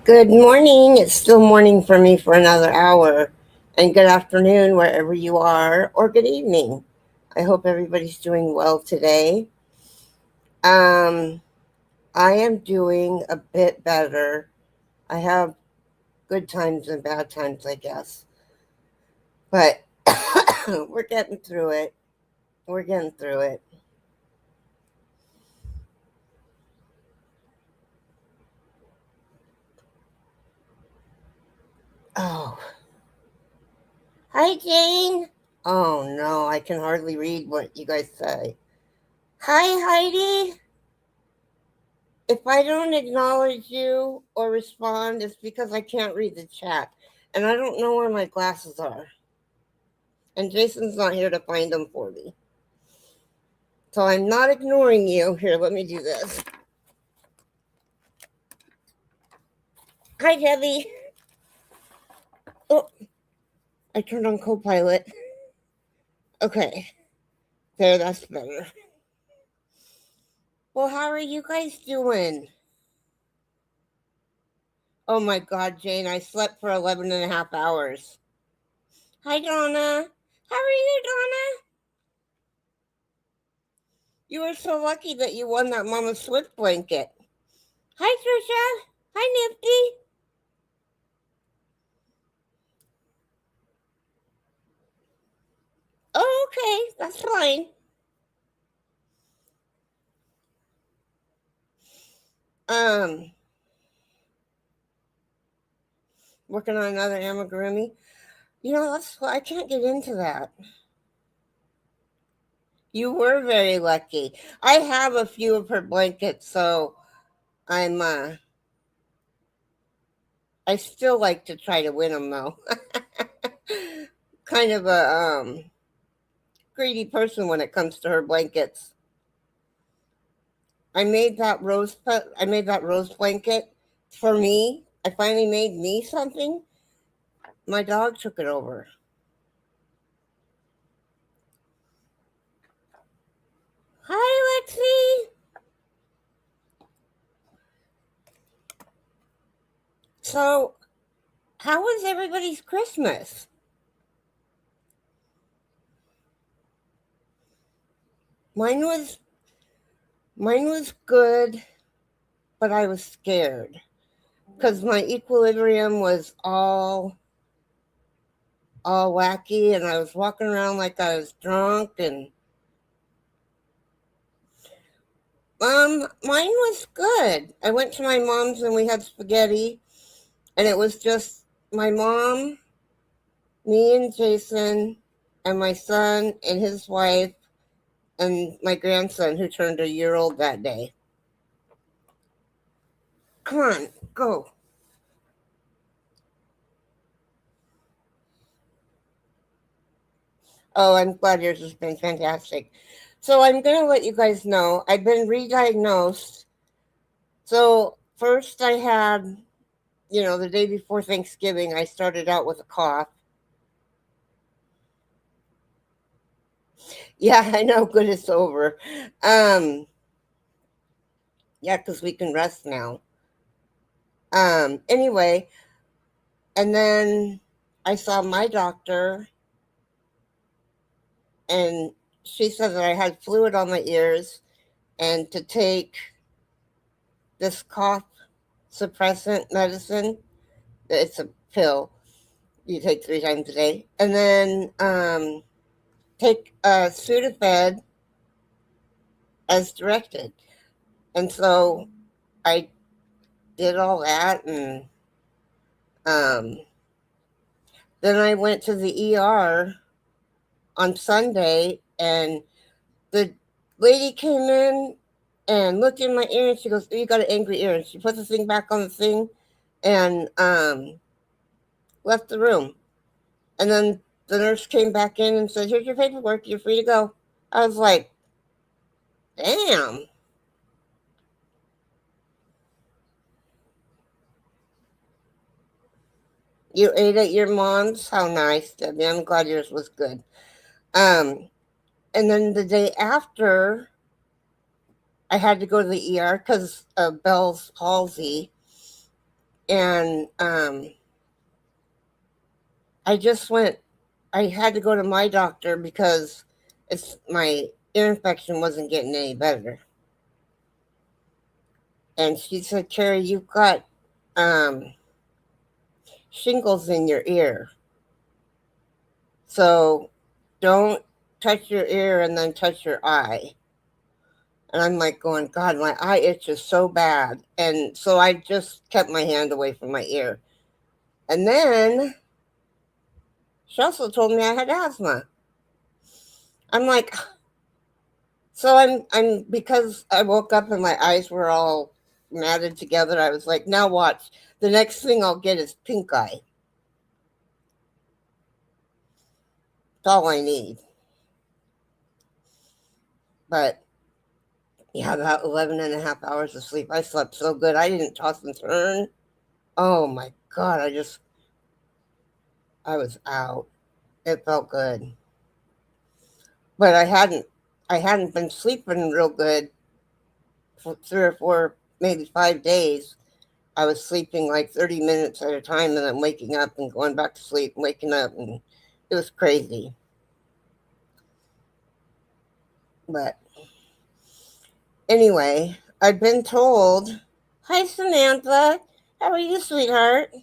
Good morning. It's still morning for me for another hour. And good afternoon, wherever you are, or good evening. I hope everybody's doing well today. Um, I am doing a bit better. I have good times and bad times, I guess. But we're getting through it. We're getting through it. Oh, hi, Jane. Oh, no, I can hardly read what you guys say. Hi, Heidi. If I don't acknowledge you or respond, it's because I can't read the chat. And I don't know where my glasses are. And Jason's not here to find them for me. So I'm not ignoring you. Here, let me do this. Hi, Debbie. Oh, I turned on Copilot. Okay, there, that's better. Well, how are you guys doing? Oh my God, Jane, I slept for 11 and a half hours. Hi, Donna. How are you, Donna? You were so lucky that you won that Mama Swift blanket. Hi, Trisha. Hi, Nifty. Oh, okay. That's fine. Um, Working on another amigurumi. That's I can't get into that. You were very lucky. I have a few of her blankets, so I'm I still like to try to win them though. Kind of a greedy person when it comes to her blankets. I made that rose blanket for me. I finally made me something. My dog took it over. Hi, Lexi. So, how was everybody's Christmas? Mine was mine was good, but I was scared because my equilibrium was all wacky, and I was walking around like I was drunk. And mine was good. I went to my mom's and we had spaghetti, and it was just my mom, me, and Jason, and my son and his wife, and my grandson who turned a year old that day. Come on, go. Oh, I'm glad yours has been fantastic. So I'm going to let you guys know I've been re-diagnosed. So first I had, the day before Thanksgiving, I started out with a cough. Yeah, I know, good it's over. Um, yeah, because we can rest now. Anyway, and then I saw my doctor, and she said that I had fluid on my ears and to take this cough suppressant medicine. It's a pill you take 3 times a day, and then take a Sudafed as directed. And so I did all that, and um, then I went to the ER on Sunday, and the lady came in and looked in my ear, and she goes, "Oh, you got an angry ear." And she put the thing back on the thing, and left the room. And then the nurse came back in and said, "Here's your paperwork. You're free to go." I was like, "Damn." You ate at your mom's? How nice, Debbie. I'm glad yours was good. Um, and then the day after, I had to go to the ER because of Bell's palsy. And I just went, I had to go to my doctor because my ear infection wasn't getting any better. And she said, Carrie, you've got shingles in your ear. So don't touch your ear and then touch your eye. And I'm like going, God, my eye itches so bad. And so I just kept my hand away from my ear. And then she also told me I had asthma. I'm like, so I'm because I woke up and my eyes were all matted together. I was like, now watch. The next thing I'll get is pink eye. That's all I need. But yeah, about 11 and a half hours of sleep. I slept so good. I didn't toss and turn. Oh my God. I was out. It felt good. But I hadn't been sleeping real good for 3 or 4, maybe 5 days. I was sleeping like 30 minutes at a time and then waking up and going back to sleep and waking up, and it was crazy. But anyway, I've been told, hi Samantha, how are you, sweetheart?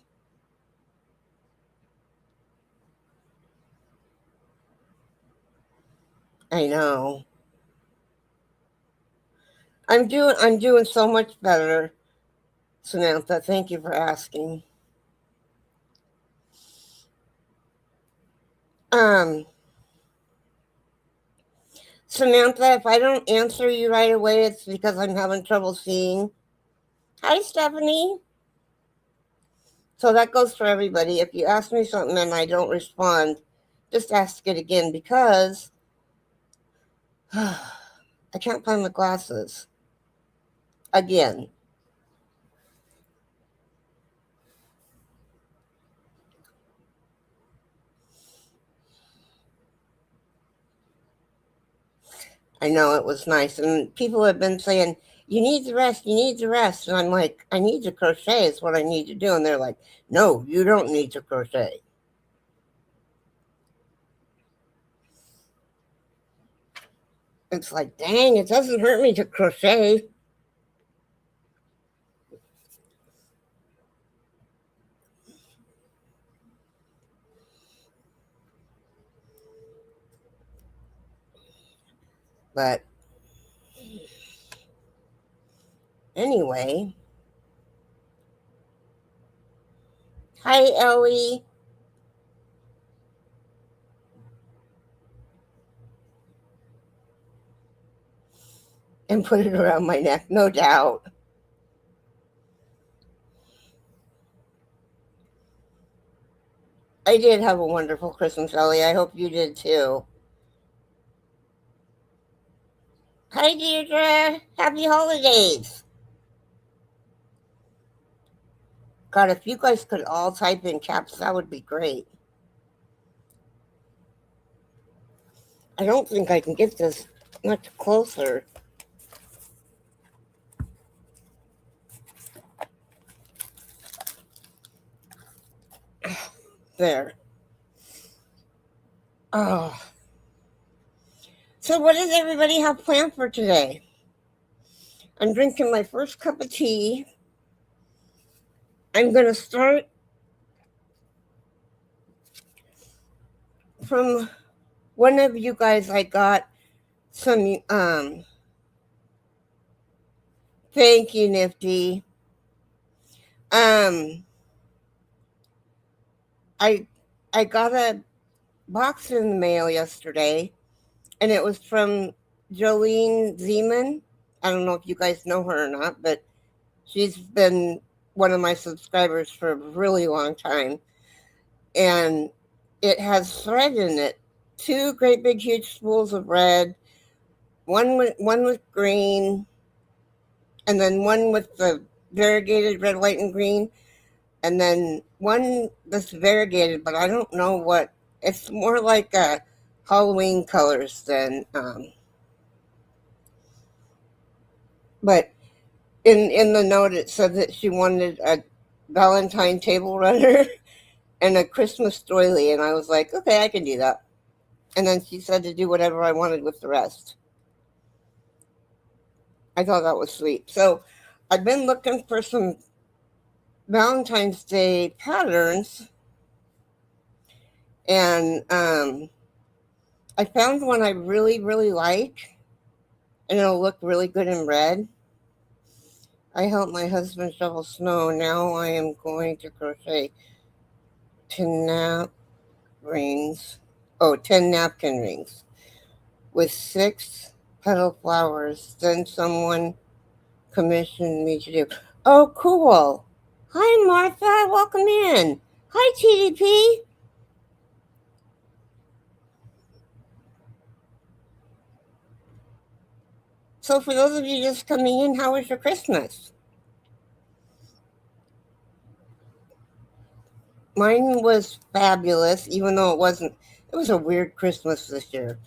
I know. I'm doing so much better, Samantha. Thank you for asking. Um Samantha, if I don't answer you right away, it's because I'm having trouble seeing. Hi, Stephanie. So that goes for everybody. If you ask me something and I don't respond, just ask it again because I can't find my glasses. Again. I know it was nice. And people have been saying, you need to rest, you need to rest. And I'm like, I need to crochet is what I need to do. And they're like, no, you don't need to crochet. It's like, dang, it doesn't hurt me to crochet. But anyway, hi, Ellie. And put it around my neck, no doubt. I did have a wonderful Christmas, Ellie. I hope you did too. Hi, Deirdre. Happy holidays. God, if you guys could all type in caps, that would be great. I don't think I can get this much closer. There. Oh. So, what does everybody have planned for today? I'm drinking my first cup of tea. I'm going to start from one of you guys. I got some, thank you, Nifty. Um, I, I got a box in the mail yesterday, and it was from Jolene Zeman. I don't know if you guys know her or not, but she's been one of my subscribers for a really long time. And it has thread in it. 2 great big huge spools of red, one with green, and then one with the variegated red, white, and green, and then one that's variegated, but I don't know what. It's more like Halloween colors than. But in the note it said that she wanted Valentine table runner and a Christmas doily. And I was like, okay, I can do that. And then she said to do whatever I wanted with the rest. I thought that was sweet. So I've been looking for some Valentine's Day patterns, and I found one I really, really like, and it'll look really good in red. I helped my husband shovel snow. Now I am going to crochet 10 rings. Oh, 10 napkin rings with 6 petal flowers. Then someone commissioned me to do. Oh, cool. Hi, Martha. Welcome in. Hi, TDP. So, for those of you just coming in, how was your Christmas? Mine was fabulous, even though it wasn't. It was a weird Christmas this year.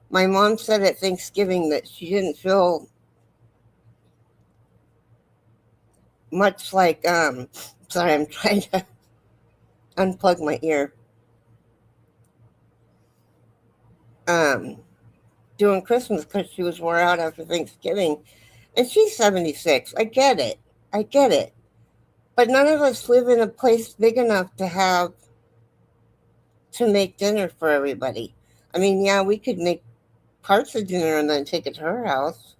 My mom said at Thanksgiving that she didn't feel much like. Sorry, I'm trying to unplug my ear. Um, Doing Christmas because she was wore out after Thanksgiving, and she's 76. I get it. I get it. But none of us live in a place big enough to make dinner for everybody. I mean, yeah, we could make parts of dinner and then take it to her house.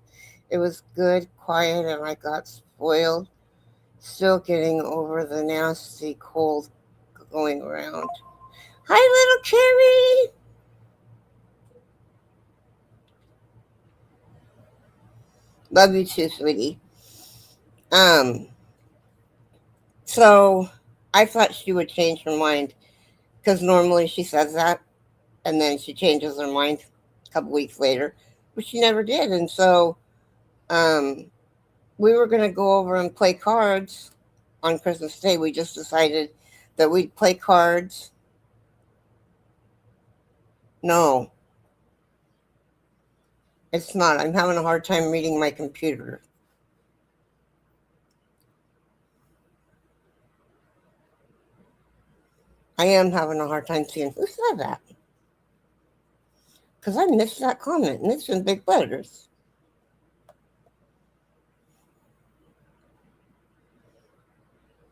It was good, quiet, and I got spoiled. Still getting over the nasty cold going around. Hi, little Carrie. Love you too, sweetie. Um, so I thought she would change her mind because normally she says that and then she changes her mind a couple weeks later, but she never did. And so um, we were going to go over and play cards on Christmas Day. We just decided that we'd play cards. No, it's not. I'm having a hard time reading my computer. I am having a hard time seeing who said that because I missed that comment and it's in big letters.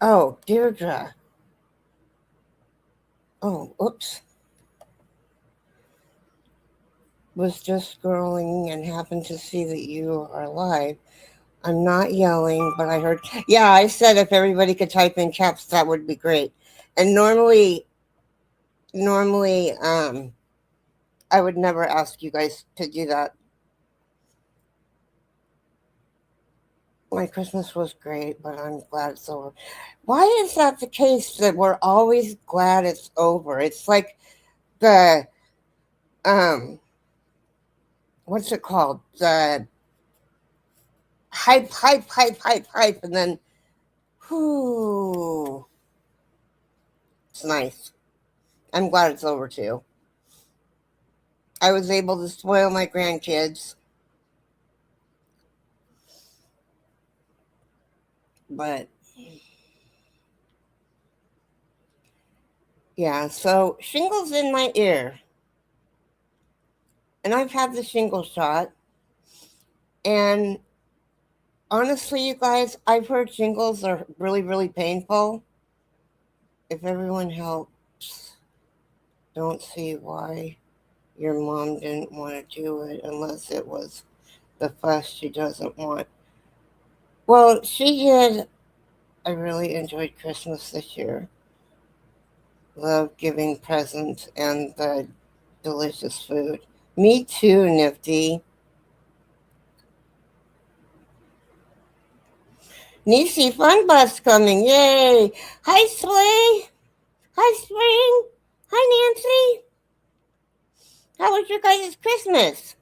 Oh, Deirdre. Oh, oops. Was just scrolling and happened to see that you are live. I'm not yelling, but I heard. Yeah, I said if everybody could type in caps, that would be great. And normally, I would never ask you guys to do that. My Christmas was great, but I'm glad it's over. Why is that the case that we're always glad it's over? It's like the um what's it called? The hype, and then whoo, it's nice. I'm glad it's over too. I was able to spoil my grandkids, but yeah, so shingles in my ear. And I've had the shingle shot. And honestly, you guys, I've heard shingles are really, really painful. If everyone helps, don't see why your mom didn't want to do it unless it was the fuss she doesn't want. Well, she did. I really enjoyed Christmas this year. Love giving presents and the delicious food. Me too, Nifty. Nisi Fun Bus coming. Yay. Hi, Slay. Hi, Spring. Hi, Nancy. How was your guys' Christmas?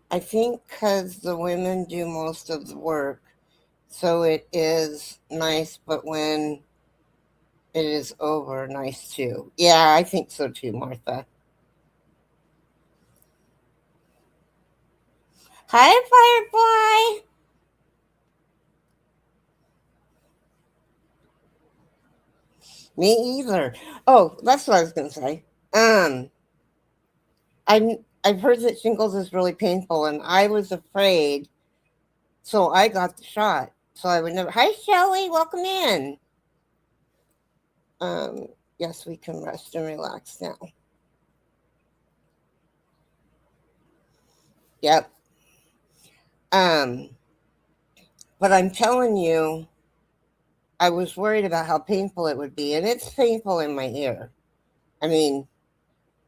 I think because the women do most of the work, so it is nice, but when it is over, nice too. Yeah, I think so too, Martha. Hi, Firefly. Me either. Oh, that's what I was gonna say. I've heard that shingles is really painful, and I was afraid, so I got the shot. So I would never. Hi, Shelly. Welcome in. Um, yes, we can rest and relax now. Yep. Um, but I'm telling you, I was worried about how painful it would be, and it's painful in my ear. I mean,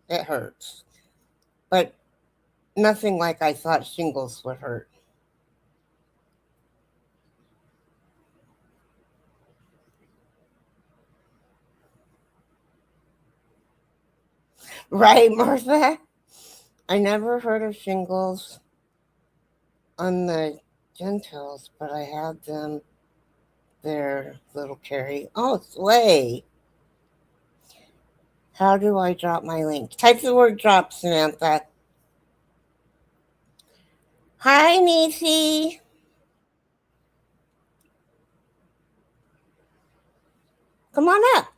it hurts, but nothing like I thought shingles would hurt. Right, Martha? I never heard of shingles on the gentils, but I had them there, little Carrie. Oh, Slay. How do I drop my link? Type the word drop, Samantha. Hi, Nisi. Come on up.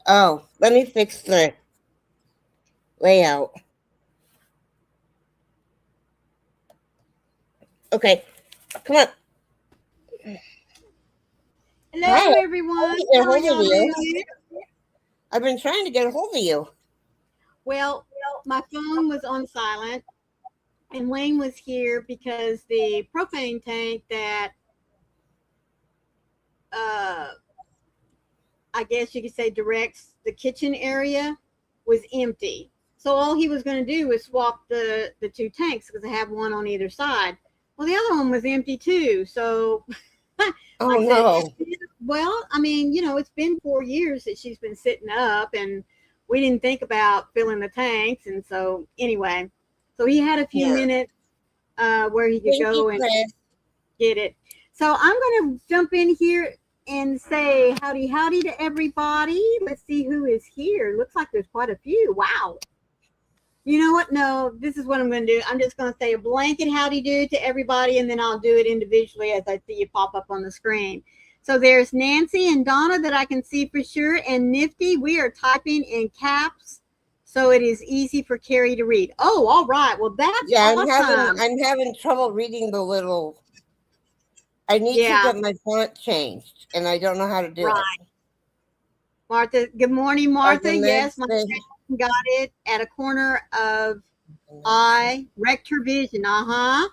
Oh, let me fix the layout. Okay, come on. Hi, Hello, I'm trying everyone. to get a How are hold of y'all you. doing? I've been trying to get a hold of you. Well, my phone was on silent, and Wayne was here because the propane tank that uh, I guess you could say directs the kitchen area was empty. So all he was going to do was swap the two tanks because I have one on either side. Well, the other one was empty too. So Oh, I said, no. well, I mean, it's been 4 years that she's been sitting up, and we didn't think about filling the tanks. And so, anyway, so he had a few Yeah. minutes where he could Thank you, go and Chris. get it. So, I'm going to jump in here and say howdy, howdy to everybody. Let's see who is here. Looks like there's quite a few. Wow. You know what? No, this is what I'm going to do. I'm just going to say a blanket howdy do to everybody, and then I'll do it individually as I see you pop up on the screen. So there's Nancy and Donna that I can see for sure, and Nifty. We are typing in caps, so it is easy for Carrie to read. Oh, all right. Well, that's Yeah, awesome. I'm having trouble reading the little. I need to Yeah, get my font changed, and I don't know how to do it. right. Martha, good morning, Are the Martha. Yes, meds my they friend got it at a corner of I wrecked her vision. Uh huh.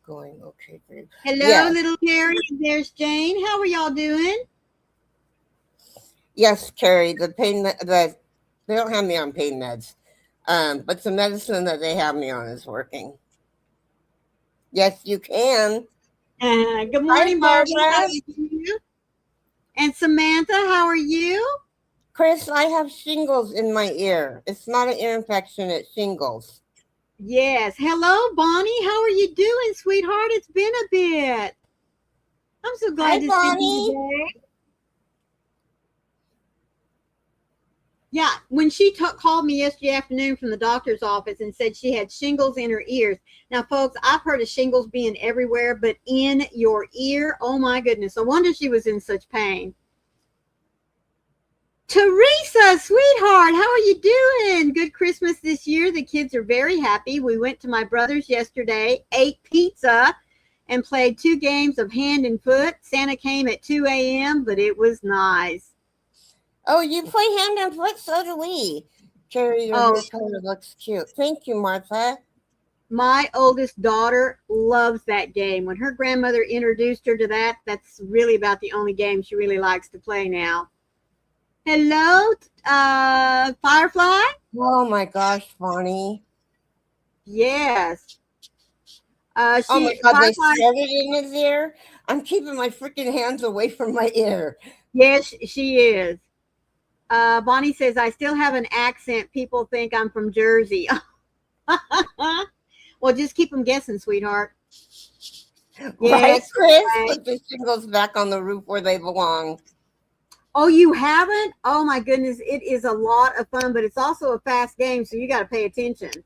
going okay for you? Hello, Yes, little Carrie. There's Jane. How are y'all doing? yes, Carrie. They don't have me on pain meds, but the medicine that they have me on is working. Yes, you can. Good Hi, morning, Barbara. How are Barbara. you? And Samantha, how are you? Chris, I have shingles in my ear. It's not an ear infection; it's shingles. Yes. Hello, Bonnie. How are you doing, sweetheart? It's been a bit. I'm so Hi, glad to see you Bonnie. today. Yeah, when she called me yesterday afternoon from the doctor's office and said she had shingles in her ears. Now, folks, I've heard of shingles being everywhere, but in your ear, oh my goodness. No wonder she was in such pain. Teresa, sweetheart, how are you doing? Good Christmas this year. The kids are very happy. We went to my brother's yesterday, ate pizza, and played 2 games of hand and foot. Santa came at 2 a.m., but it was nice. Oh, you play hand and foot? So do we. Carrie, your Oh, hair color looks cute. Thank you, Martha. my oldest daughter loves that game. When her grandmother introduced her to that, that's really about the only game she really likes to play now. Hello, Firefly? Oh my gosh, Bonnie. Yes. Oh my She god, they Firefly. started in his ear. I'm keeping my freaking hands away from my ear. Yes, she is. Bonnie says, I still have an accent. People think I'm from Jersey. Well, just keep them guessing, sweetheart. Right, Yes. Chris? Right. Put the shingles back on the roof where they belong. Oh, you haven't? Oh, my goodness. It is a lot of fun, but it's also a fast game, so you got to pay attention.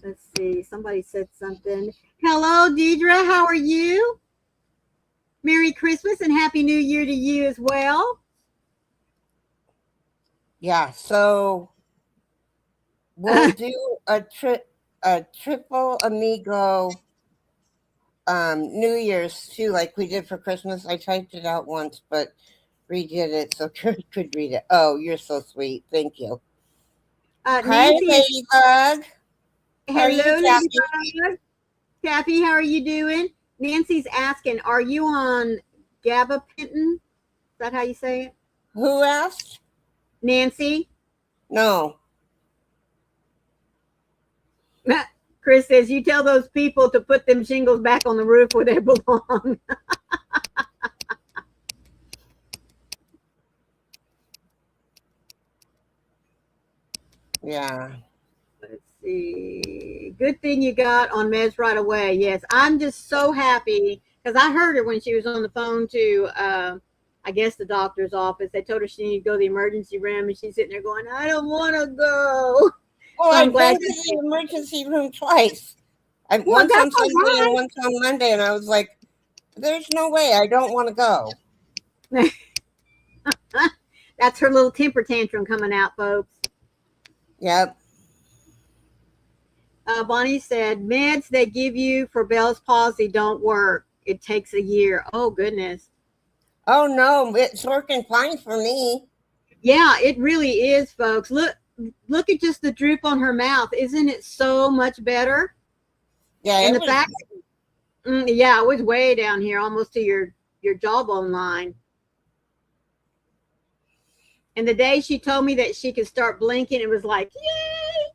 Let's see. Somebody said something. Hello, Deidre. How are you? Merry Christmas and Happy New Year to you as well. Yeah, so we'll do a triple amigo New Year's too, like we did for Christmas. I typed it out once, but redid it so Kurt could read it. Oh, you're so sweet. Thank you. Hi, Nancy is. Ladybug. How are you, Hello, Kathy? Ladybug. Kathy, how are you doing? Nancy's asking, are you on gabapentin? Is that how you say it? Who asked? Nancy? No. Chris says, you tell those people to put them shingles back on the roof where they belong. Yeah. Let's see. Good thing you got on meds right away. Yes, I'm just so happy because I heard her when she was on the phone to, I guess, the doctor's office. They told her she needed to go to the emergency room, and she's sitting there going, I don't want to go. Well, So I'm I've glad. been to the emergency room twice. Well, Once on that's all Sunday and right. once on Monday, and I was like, "There's no way. I don't want to go." That's her little temper tantrum coming out, folks. Yep. Bonnie said, meds they give you for Bell's palsy don't work. It takes a year. Oh, goodness. Oh no, it's working fine for me. Yeah, it really is, folks. Look at just the droop on her mouth. Isn't it so much better? Yeah, And it the was. fact, yeah, it was way down here, almost to your jawbone line. And the day she told me that she could start blinking, it was like, yay!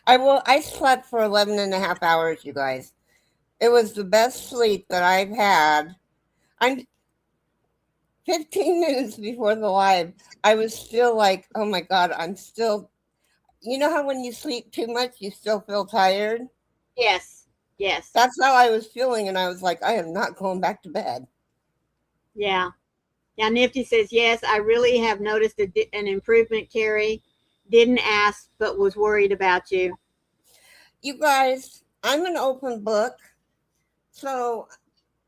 I slept for 11 and a half hours, you guys. It was the best sleep that I've had. I'm 15 minutes before the live. I was still like, oh my God, I'm still. You know how when you sleep too much, you still feel tired? Yes, yes, That's how I was feeling. And I was like, I am not going back to bed. yeah. Now, Nifty says, yes, I really have noticed an improvement, Carrie. Didn't ask, but was worried about you. You guys, I'm an open book. So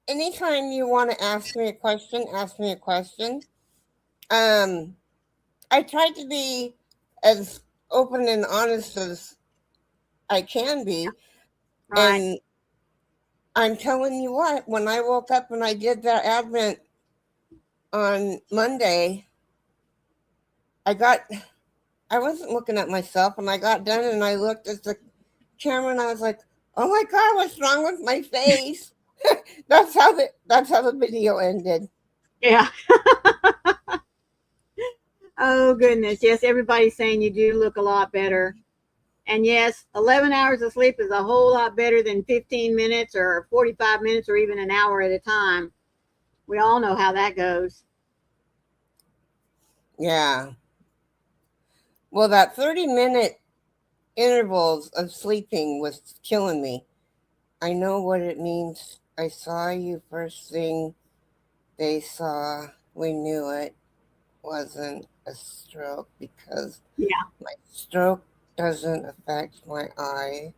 anytime you want to ask me a question, ask me a question. Um, I try to be as open and honest as I can be. Right. And I'm telling you what, when I woke up and I did that Advent on Monday, I wasn't looking at myself and I got done and I looked at the camera and I was like, oh my God, what's wrong with my face? That's how the video ended. Yeah. Oh, goodness. Yes, everybody's saying you do look a lot better. And yes, 11 hours of sleep is a whole lot better than 15 minutes or 45 minutes or even an hour at a time. We all know how that goes. Yeah. Well, that 30-minute intervals of sleeping was killing me. I know what it means. I saw you first thing they saw. We knew it wasn't a stroke because Yeah. my stroke doesn't affect my eye.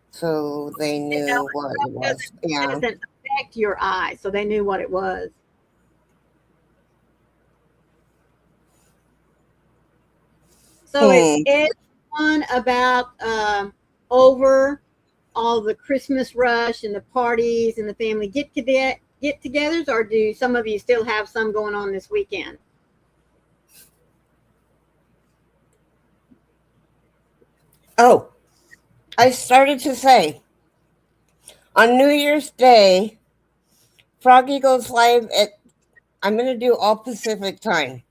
So they No, knew what it was. it Yeah. doesn't affect your eye, so they knew what it was. So is Hmm. everyone about over all the Christmas rush and the parties and the family get-togethers, or do some of you still have some going on this weekend? Oh, I started to say on New Year's Day, Froggy goes live at, I'm going to do all Pacific time,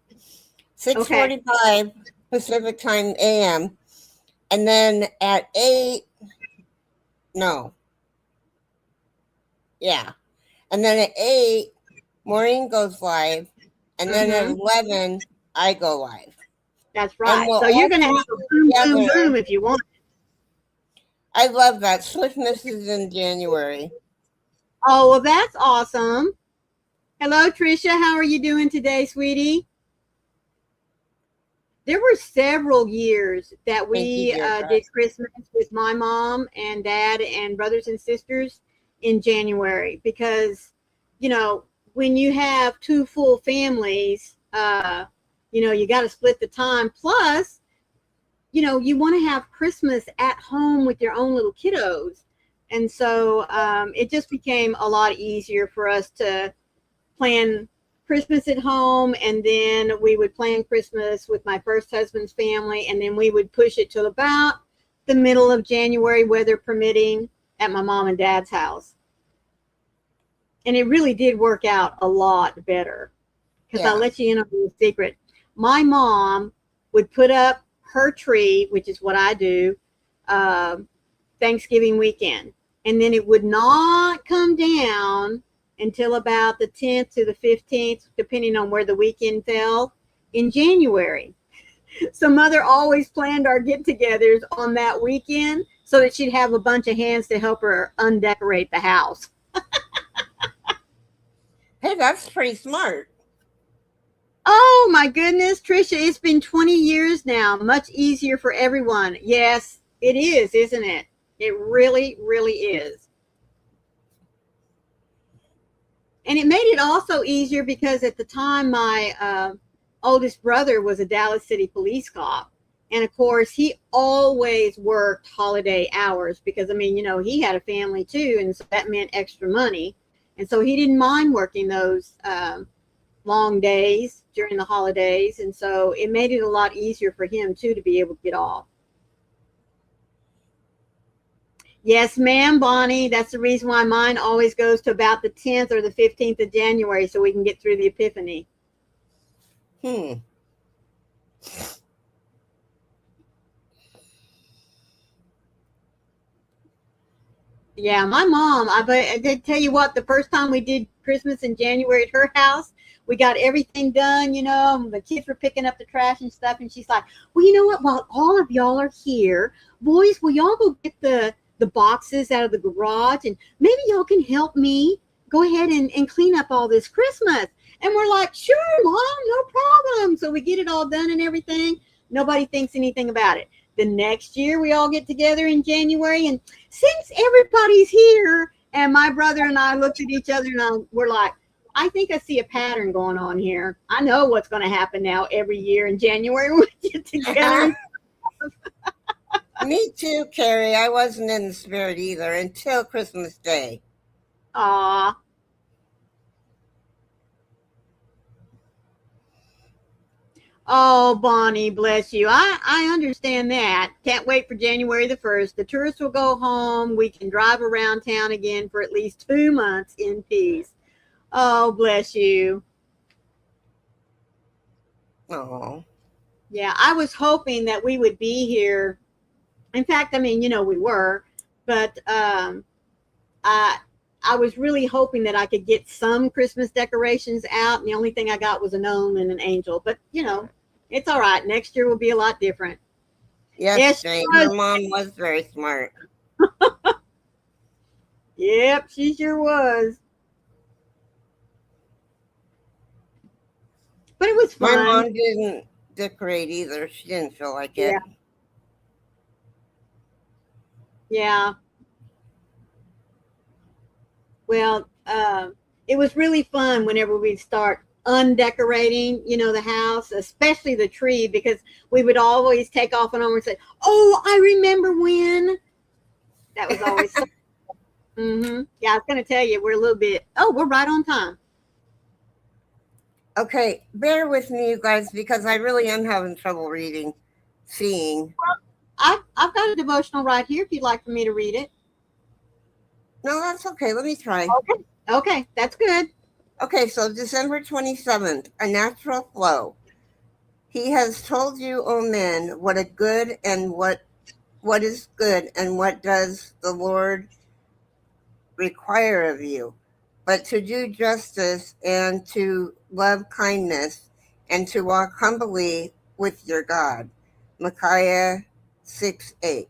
Okay. 6:45 Pacific time AM. And then at 8, no, yeah. And then at 8, Maureen goes live. And then at Mm-hmm. 11, I go live. That's And right. we'll So you're all going to come have a boom, boom, together. boom if you want. I love that. Swiftness is in January. Oh, well, that's awesome. Hello, Tricia. How are you doing today, sweetie? there were several years that Thank you, we dear God. did Christmas with my mom and dad and brothers and sisters in January because, you know, when you have two full families, you got to split the time. Plus, you want to have Christmas at home with your own little kiddos. And so it just became a lot easier for us to plan Christmas at home, and then we would plan Christmas with my first husband's family, and then we would push it till about the middle of January, weather permitting, at my mom and dad's house. And it really did work out a lot better. Because Yeah. I'll let you in on a secret. My mom would put up her tree, which is what I do, Thanksgiving weekend. And then it would not come down until about the 10th to the 15th, depending on where the weekend fell, in January. So mother always planned our get-togethers on that weekend so that she'd have a bunch of hands to help her undecorate the house. Hey, that's pretty smart. Oh my goodness, Trisha, it's been 20 years now. Much easier for everyone. Yes, it is, isn't it? It really, really is. And it made it also easier because at the time my oldest brother was a Dallas City police cop. And of course, he always worked holiday hours because, I mean, he had a family too. And so that meant extra money. And so he didn't mind working those long days during the holidays. And so it made it a lot easier for him too to be able to get off. Yes, ma'am, Bonnie. That's the reason why mine always goes to about the 10th or the 15th of January so we can get through the Epiphany. Yeah, my mom, I did tell you what, the first time we did Christmas in January at her house, we got everything done, the kids were picking up the trash and stuff. And she's like, well, you know what? While all of y'all are here, boys, will y'all go get the boxes out of the garage and maybe y'all can help me go ahead and clean up all this Christmas. And we're like, sure, Mom, no problem. So we get it all done and everything. Nobody thinks anything about it. The next year we all get together in January, and since everybody's here, and my brother and I looked at each other and we're like, I think I see a pattern going on here. I know what's going to happen now every year in January when we get together. Me too, Carrie. I wasn't in the spirit either until Christmas Day. Aw. Oh, Bonnie, bless you. I understand that. Can't wait for January the 1st. The tourists will go home. We can drive around town again for at least 2 months in peace. Oh, bless you. Oh. Yeah, I was hoping that we would be here. In fact, I mean, we were, but I was really hoping that I could get some Christmas decorations out, and the only thing I got was a gnome and an angel. But it's all right. Next year will be a lot different. Yes, Jane. Her mom was very smart. Yep, she sure was. But it was fun. My mom didn't decorate either. She didn't feel like it. Yeah. Well, it was really fun whenever we'd start undecorating, the house, especially the tree, because we would always take off and on and say, oh, I remember when. That was always so. Yeah, I was going to tell you, we're right on time. Okay, bear with me, you guys, because I really am having trouble seeing. Well, I've got a devotional right here if you'd like for me to read it. No, that's okay. Let me try. Okay, that's good. Okay, so December 27th, a natural flow. He has told you, O men, what is good and what does the Lord require of you, but to do justice and to love kindness and to walk humbly with your God. Micaiah 6:8.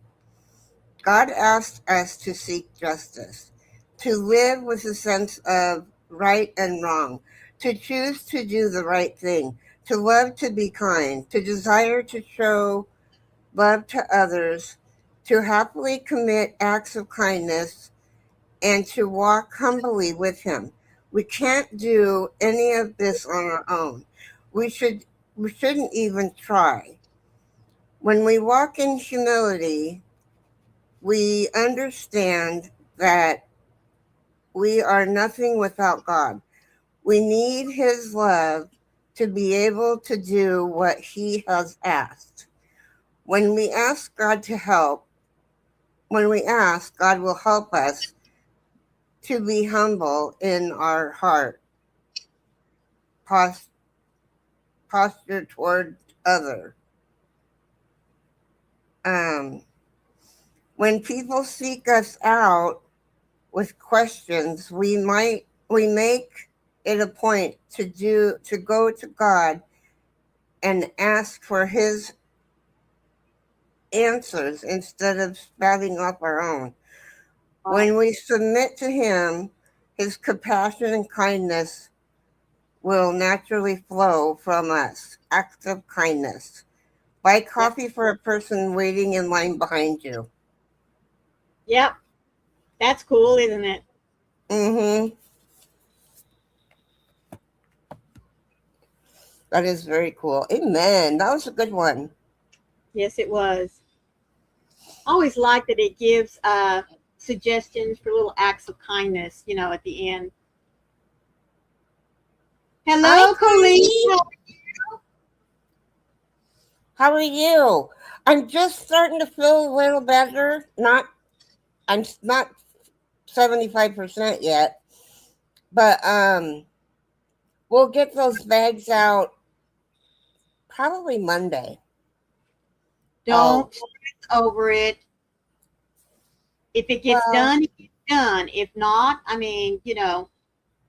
God asks us to seek justice, to live with a sense of right and wrong, to choose to do the right thing, to love to be kind, to desire to show love to others, to happily commit acts of kindness, and to walk humbly with Him. We can't do any of this on our own. We should we shouldn't even try. When we walk in humility, we understand that we are nothing without God. We need His love to be able to do what He has asked. When we ask God to help, when we ask, God will help us to be humble in our heart posture toward other. Um, when people seek us out with questions, we make it a point to go to God and ask for His answers instead of spouting off our own. Right. When we submit to Him, His compassion and kindness will naturally flow from us. Acts of kindness. Buy Yep. coffee for a person waiting in line behind you. Yep. That's cool, isn't it? Mm-hmm. That is very cool. Amen. That was a good one. Yes, it was. I always like that it gives suggestions for little acts of kindness, at the end. Hi, Hello, Colleen. Connie. How are you? I'm just starting to feel a little better. I'm not 75% yet, but we'll get those bags out probably Monday. Oh, Don't stress over it. If it gets well, done, it gets done. If not, a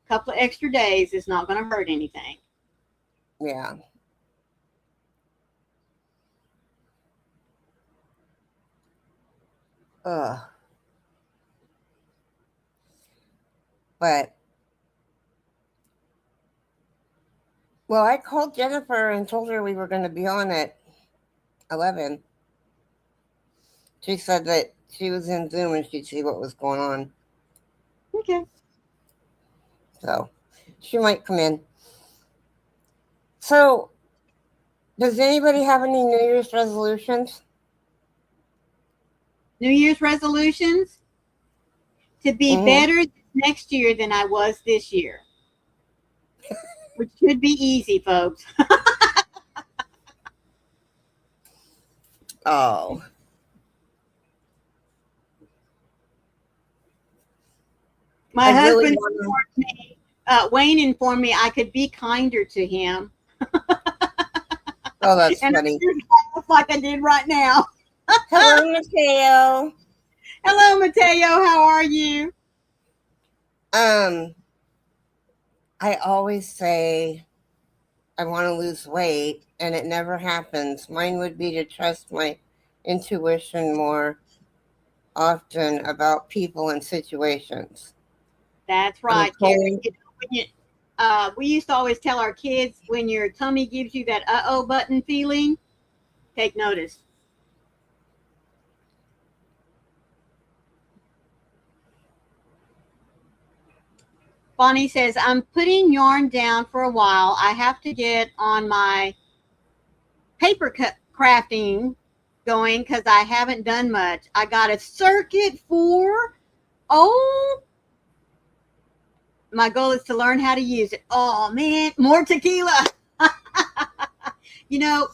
couple of extra days is not going to hurt anything. yeah. Ugh. But well, I called Jennifer and told her we were going to be on at 11. She said that she was in Zoom and she'd see what was going on. Okay. So she might come in. So, does anybody have any New Year's resolutions? New Year's resolutions to be Mm-hmm. better next year than I was this year, which should be easy, folks. Oh, I My really husband want informed me, Wayne informed me I could be kinder to him, to. Oh, that's and I funny. just laugh like I did right now. Hello, Mateo. Hello, Mateo. How are you? Um, I always say I want to lose weight, and it never happens. Mine would be to trust my intuition more often about people and situations. That's I'm right, Jerry. told. We used to always tell our kids when your tummy gives you that uh-oh button feeling, take notice. Bonnie says, I'm putting yarn down for a while. I have to get on my paper crafting going because I haven't done much. I got a circuit for, oh, my goal is to learn how to use it. Oh, man, more tequila. you know,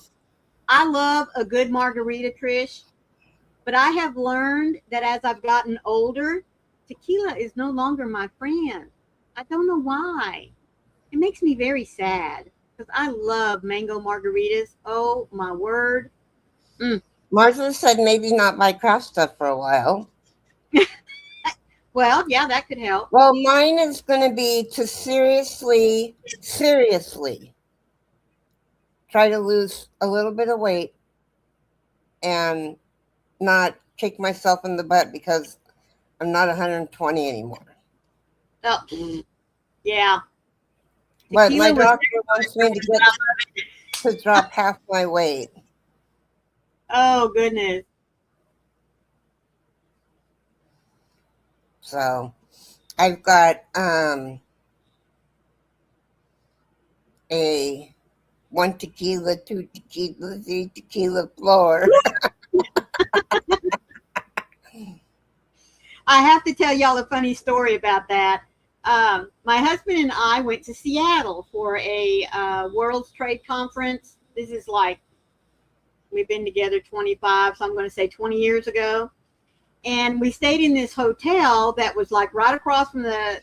I love a good margarita, Trish, but I have learned that as I've gotten older, tequila is no longer my friend. I don't know why. It makes me very sad because I love mango margaritas. Oh my word. Mm. Martha said maybe not buy craft stuff for a while. Well, yeah, that could help. Well, mine is going to be to seriously try to lose a little bit of weight and not kick myself in the butt because I'm not 120 anymore. Oh, yeah. But my Tequila was doctor wants me to get. to drop half my weight. Oh, goodness. So I've got a 1 tequila, 2 tequila, 3 tequila floor. I have to tell y'all a funny story about that. My husband and I went to Seattle for a World Trade Conference. This is like, we've been together 25, so I'm going to say 20 years ago. And we stayed in this hotel that was like right across from the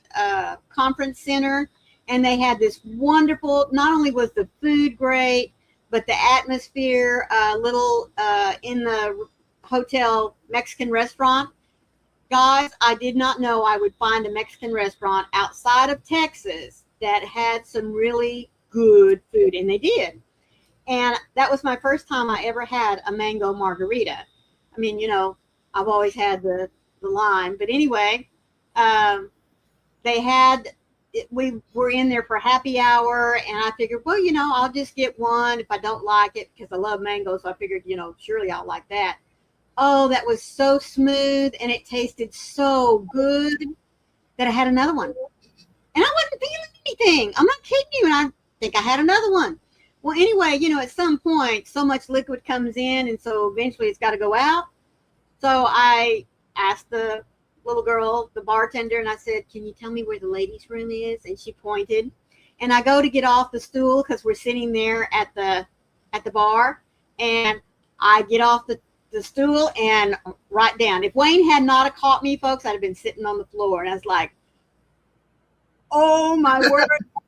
conference center. And they had this wonderful, not only was the food great, but the atmosphere, little in the hotel Mexican restaurant. Guys, I did not know I would find a Mexican restaurant outside of Texas that had some really good food, and they did. And that was my first time I ever had a mango margarita. I mean, I've always had the lime, but anyway, they had, we were in there for happy hour, and I figured, well, I'll just get one if I don't like it, because I love mango, so I figured, surely I'll like that. Oh, that was so smooth, and it tasted so good that I had another one. And I wasn't feeling anything. I'm not kidding you. And I think I had another one. Well, anyway, at some point, so much liquid comes in, and so eventually it's got to go out. So I asked the little girl, the bartender, and I said, can you tell me where the ladies' room is? And she pointed. And I go to get off the stool because we're sitting there at the bar. And I get off the stool and right down. If Wayne had not have caught me, folks, I'd have been sitting on the floor. And I was like, oh my word,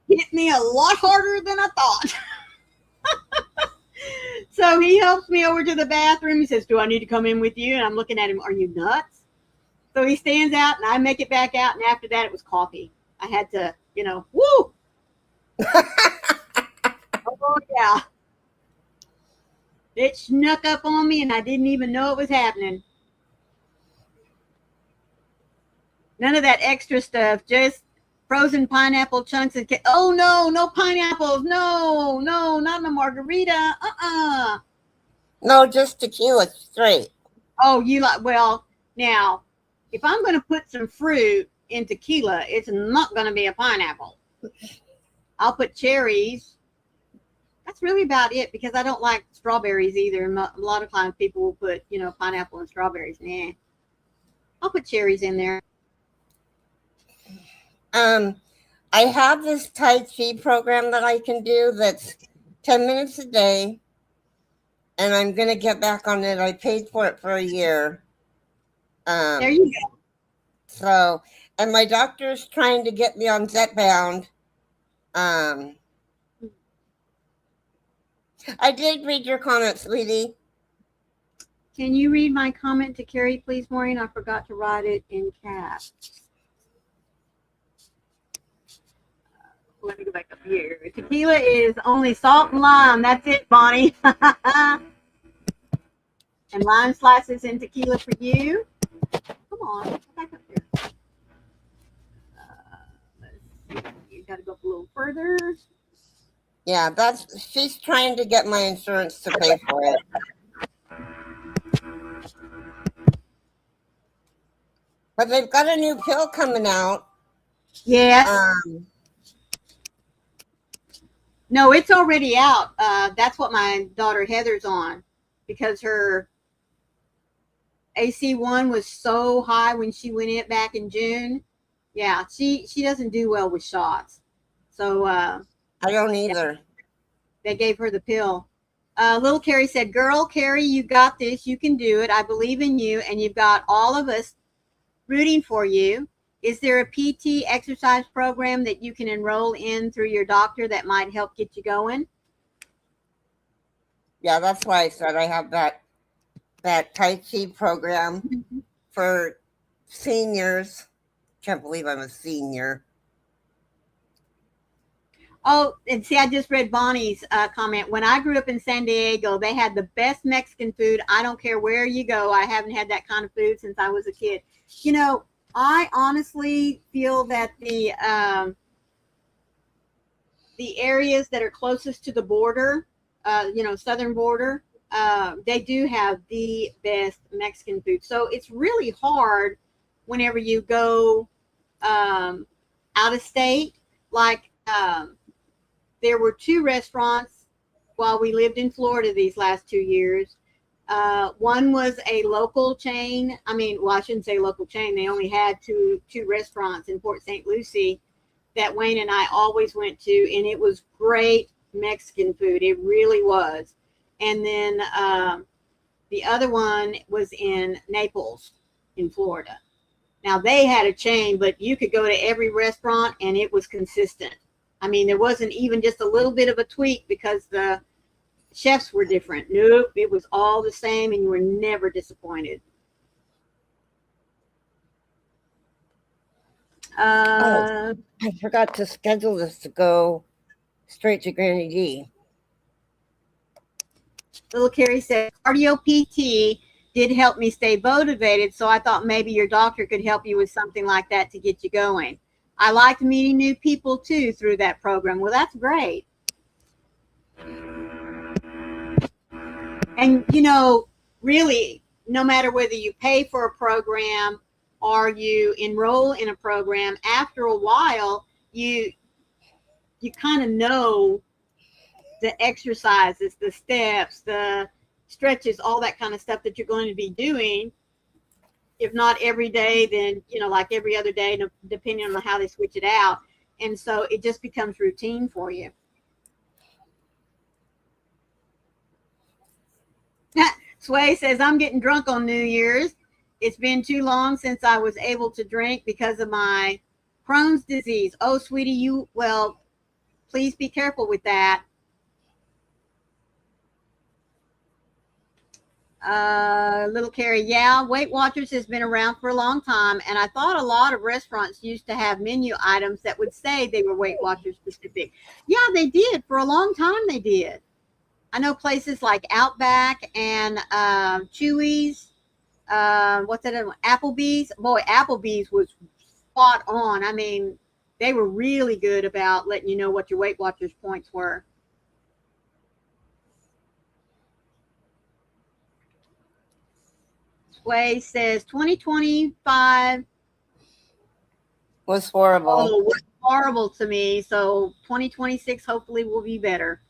hit me a lot harder than I thought. So he helps me over to the bathroom. He says, do I need to come in with you? And I'm looking at him, are you nuts? So he stands out and I make it back out. And after that, it was coffee. I had to, woo. Oh, yeah. It snuck up on me and I didn't even know it was happening. None of that extra stuff, just frozen pineapple chunks. And oh, no pineapples. No, not in a margarita. No, just tequila straight. Oh, well, now, if I'm going to put some fruit in tequila, it's not going to be a pineapple. I'll put cherries. That's really about it, because I don't like strawberries either. A lot of times people will put, pineapple and strawberries. Nah. I'll put cherries in there. I have this Tai Chi program that I can do that's 10 minutes a day, and I'm going to get back on it. I paid for it for a year. There you go. So, and my doctor is trying to get me on Zepbound. I did read your comment, sweetie. Can you read my comment to Carrie, please, Maureen? I forgot to write it in caps. Let me go back up here. Tequila is only salt and lime. That's it, Bonnie. And lime slices in tequila for you. Come on, go back up there. Let's see. You got to go up a little further. Yeah, she's trying to get my insurance to pay for it. But they've got a new pill coming out. Yes. No, it's already out. That's what my daughter Heather's on, because her AC1 was so high when she went in back in June. Yeah, she doesn't do well with shots. So I don't either. They gave her the pill. Little Carrie said, girl, Carrie, you got this. You can do it. I believe in you. And you've got all of us rooting for you. Is there a PT exercise program that you can enroll in through your doctor that might help get you going? Yeah, that's why I said I have that Tai Chi program for seniors. Can't believe I'm a senior. Oh, and see, I just read Bonnie's comment. When I grew up in San Diego, they had the best Mexican food. I don't care where you go. I haven't had that kind of food since I was a kid. I honestly feel that the areas that are closest to the border southern border, they do have the best Mexican food. So it's really hard whenever you go out of state. Like there were two restaurants while we lived in Florida these last 2 years. One was a local chain. I mean, well, I shouldn't say local chain. They only had two restaurants in Port St. Lucie that Wayne and I always went to, and it was great Mexican food. It really was. And then the other one was in Naples, in Florida. Now they had a chain, but you could go to every restaurant and it was consistent. I mean, there wasn't even just a little bit of a tweak because the chefs were different. Nope, it was all the same, and you were never disappointed. Oh, I forgot to schedule this to go straight to Granny D. Little Carrie said, cardio PT did help me stay motivated, so I thought maybe your doctor could help you with something like that to get you going. I liked meeting new people too through that program. Well, that's great. And, really, no matter whether you pay for a program or you enroll in a program, after a while, you kind of know the exercises, the steps, the stretches, all that kind of stuff that you're going to be doing. If not every day, then, like every other day, depending on how they switch it out. And so it just becomes routine for you. Sway says, I'm getting drunk on New Year's. It's been too long since I was able to drink because of my Crohn's disease. Oh, sweetie, please be careful with that. Little Carrie, yeah, Weight Watchers has been around for a long time, and I thought a lot of restaurants used to have menu items that would say they were Weight Watchers specific. Yeah, they did. For a long time, they did. I know places like Outback and Chewy's, what's that other one? Applebee's. Boy, Applebee's was spot on. I mean, they were really good about letting you know what your Weight Watchers points were. Sway says 2025 was horrible. Oh, was horrible to me. So 2026 hopefully will be better.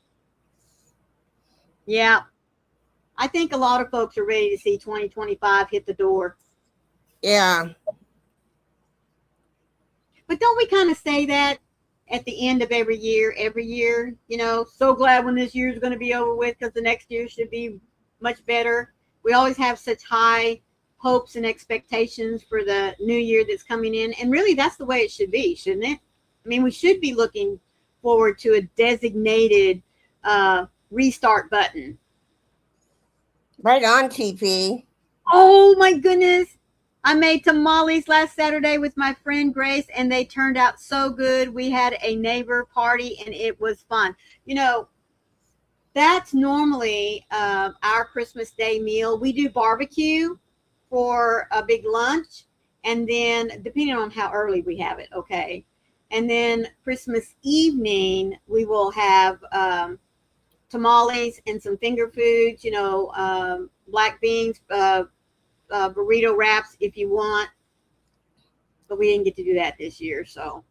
Yeah. I think a lot of folks are ready to see 2025 hit the door. Yeah. But don't we kind of say that at the end of every year, so glad when this year is going to be over with because the next year should be much better. We always have such high hopes and expectations for the new year that's coming in. And really, that's the way it should be, shouldn't it? I mean, we should be looking forward to a designated restart button. Right on, TP. Oh, my goodness. I made tamales last Saturday with my friend Grace, and they turned out so good. We had a neighbor party, and it was fun. That's normally our Christmas Day meal. We do barbecue for a big lunch, and then depending on how early we have it, okay. And then Christmas evening, we will have tamales and some finger foods, black beans, burrito wraps if you want. But we didn't get to do that this year, so.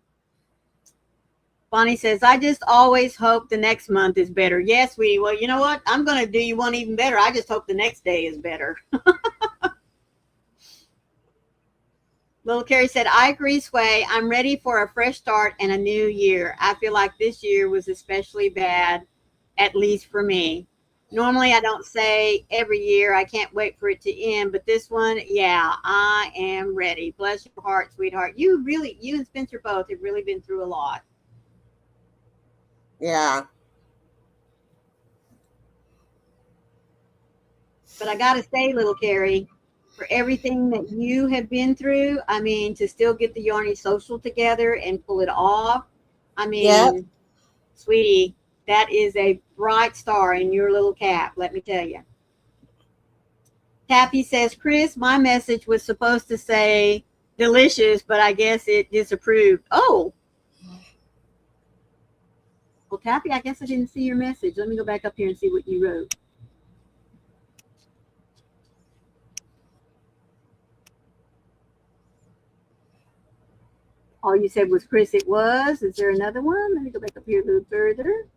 Bonnie says, I just always hope the next month is better. Yes, sweetie. Well, you know what? I'm going to do you one even better. I just hope the next day is better. Little Carrie said, I agree, Sway. I'm ready for a fresh start and a new year. I feel like this year was especially bad, at least for me. Normally, I don't say every year, I can't wait for it to end. But this one, yeah, I am ready. Bless your heart, sweetheart. You and Spencer both have really been through a lot. Yeah. But I got to say, little Carrie, for everything that you have been through, I mean, to still get the Yarny Social together and pull it off, I mean, yep. Sweetie, that is a bright star in your little cap, let me tell you. Tappy says, Chris, my message was supposed to say delicious, but I guess it disapproved. Oh. Well, Tappy, I guess I didn't see your message. Let me go back up here and see what you wrote. All you said was, Chris, it was. Is there another one? Let me go back up here a little further.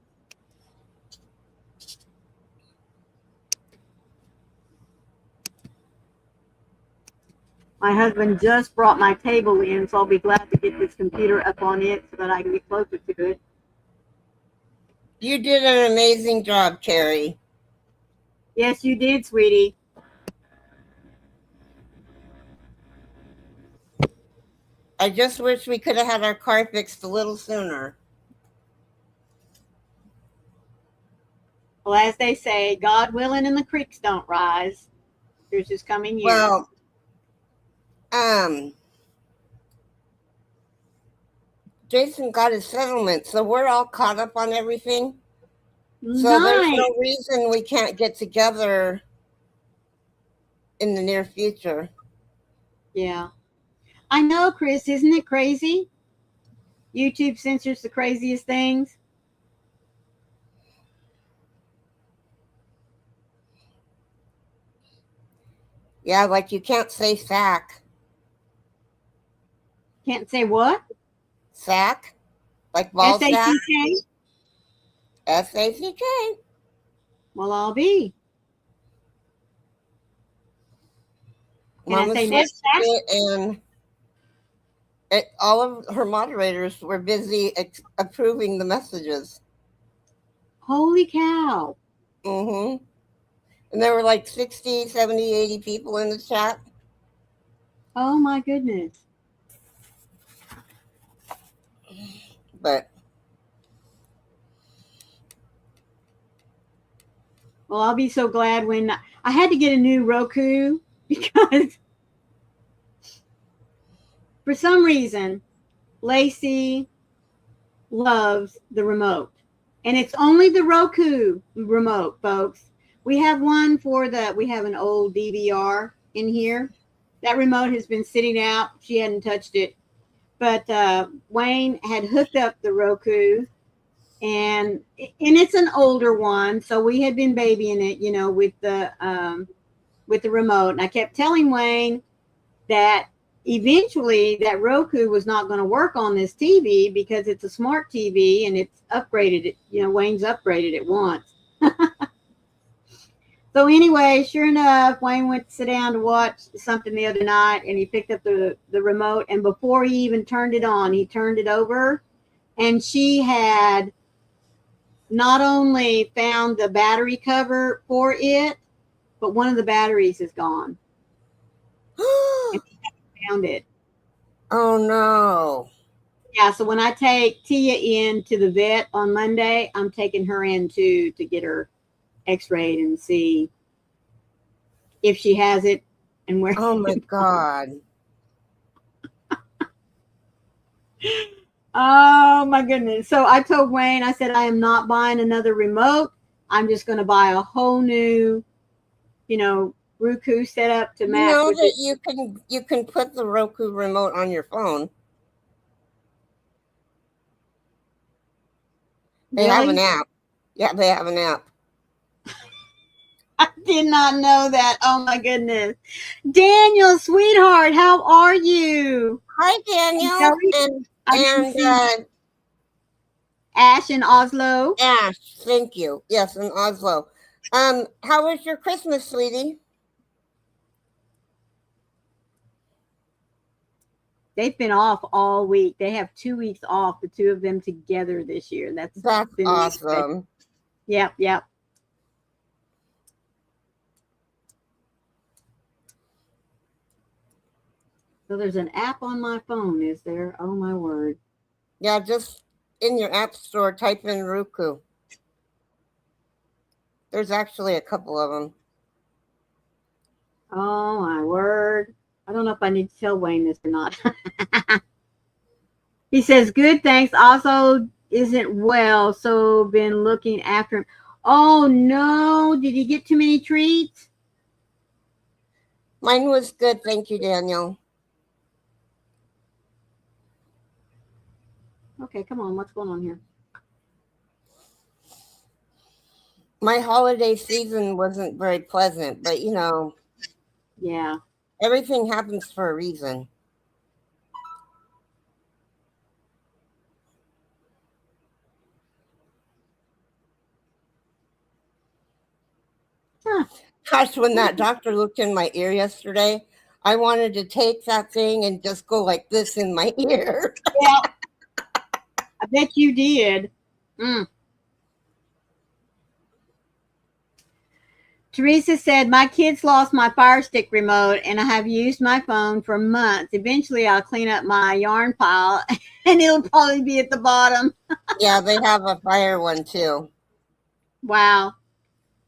My husband just brought my table in, so I'll be glad to get this computer up on it so that I can get closer to it. You did an amazing job, Carrie. Yes, you did, sweetie. I just wish we could have had our car fixed a little sooner. Well, as they say, God willing and the creeks don't rise. Here's this coming year. Well, Jason got his settlement, so we're all caught up on everything. So there's no reason we can't get together in the near future. Yeah. I know, Chris. Isn't it crazy? YouTube censors the craziest things. Yeah, like you can't say sack. Can't say what? Sack? Like ball sack? S-A-C-K? S-A-C-K. Well, I'll be. Can Mama I say switched knapsack? it, and all of her moderators were busy approving the messages. Holy cow. Mm-hmm. And there were like 60, 70, 80 people in the chat. Oh, my goodness. But well, I'll be so glad when I had to get a new Roku because for some reason, Lacey loves the remote. And it's only the Roku remote, folks. We have one we have an old DVR in here. That remote has been sitting out. She hadn't touched it. But Wayne had hooked up the Roku, and it's an older one. So we had been babying it, with the remote. And I kept telling Wayne that eventually that Roku was not going to work on this TV because it's a smart TV and it's upgraded it. Wayne's upgraded it once. So anyway, sure enough, Wayne went to sit down to watch something the other night, and he picked up the remote, and before he even turned it on, he turned it over, and she had not only found the battery cover for it, but one of the batteries is gone. And he found it. Oh no. Yeah, so when I take Tia in to the vet on Monday, I'm taking her in too to get her x-rayed and see if she has it and where. Oh my God. Oh my goodness. So I told Wayne, I said, I am not buying another remote. I'm just going to buy a whole new, Roku setup to match. You know that you can put the Roku remote on your phone. They have an app. Yeah, they have an app. I did not know that. Oh my goodness. Daniel, sweetheart, how are you? Hi, Daniel. And Ash in Oslo. Ash, thank you. Yes, in Oslo. How was your Christmas, sweetie? They've been off all week. They have 2 weeks off, the two of them together this year. That's awesome. Yep. So there's an app on my phone, is there? Oh my word. Yeah, just in your app store, type in Roku. There's actually a couple of them. Oh my word. I don't know if I need to tell Wayne this or not. He says, good, thanks. Also isn't well, so been looking after him. Oh no, did he get too many treats? Mine was good, thank you, Daniel. Okay, come on, what's going on here? My holiday season wasn't very pleasant, but Yeah. everything happens for a reason. Huh. Gosh, when that doctor looked in my ear yesterday, I wanted to take that thing and just go like this in my ear. Yeah, I bet you did. Mm. Teresa said, my kids lost my Fire Stick remote and I have used my phone for months. Eventually, I'll clean up my yarn pile and it'll probably be at the bottom. Yeah, they have a fire one too. Wow.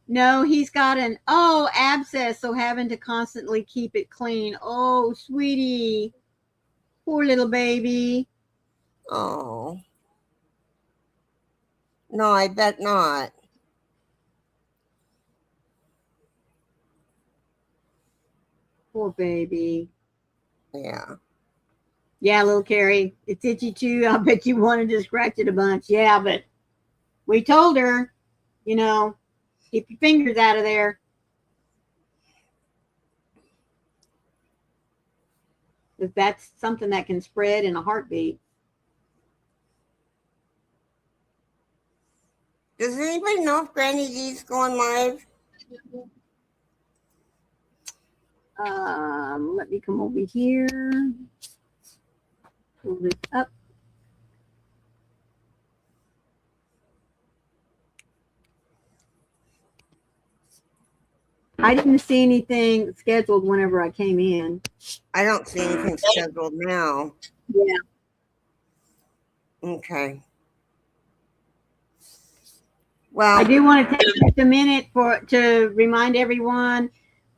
No, he's got an, abscess, so having to constantly keep it clean. Oh, sweetie. Poor little baby. Oh, no, I bet not. Poor baby. Yeah. Yeah, little Carrie, it's itchy too. I bet you wanted to scratch it a bunch. Yeah, but we told her, keep your fingers out of there. Because that's something that can spread in a heartbeat. Does anybody know if Granny D's going live? Let me come over here. Pull this up. I didn't see anything scheduled whenever I came in. I don't see anything scheduled now. Yeah. Okay. Well, I do want to take just a minute to remind everyone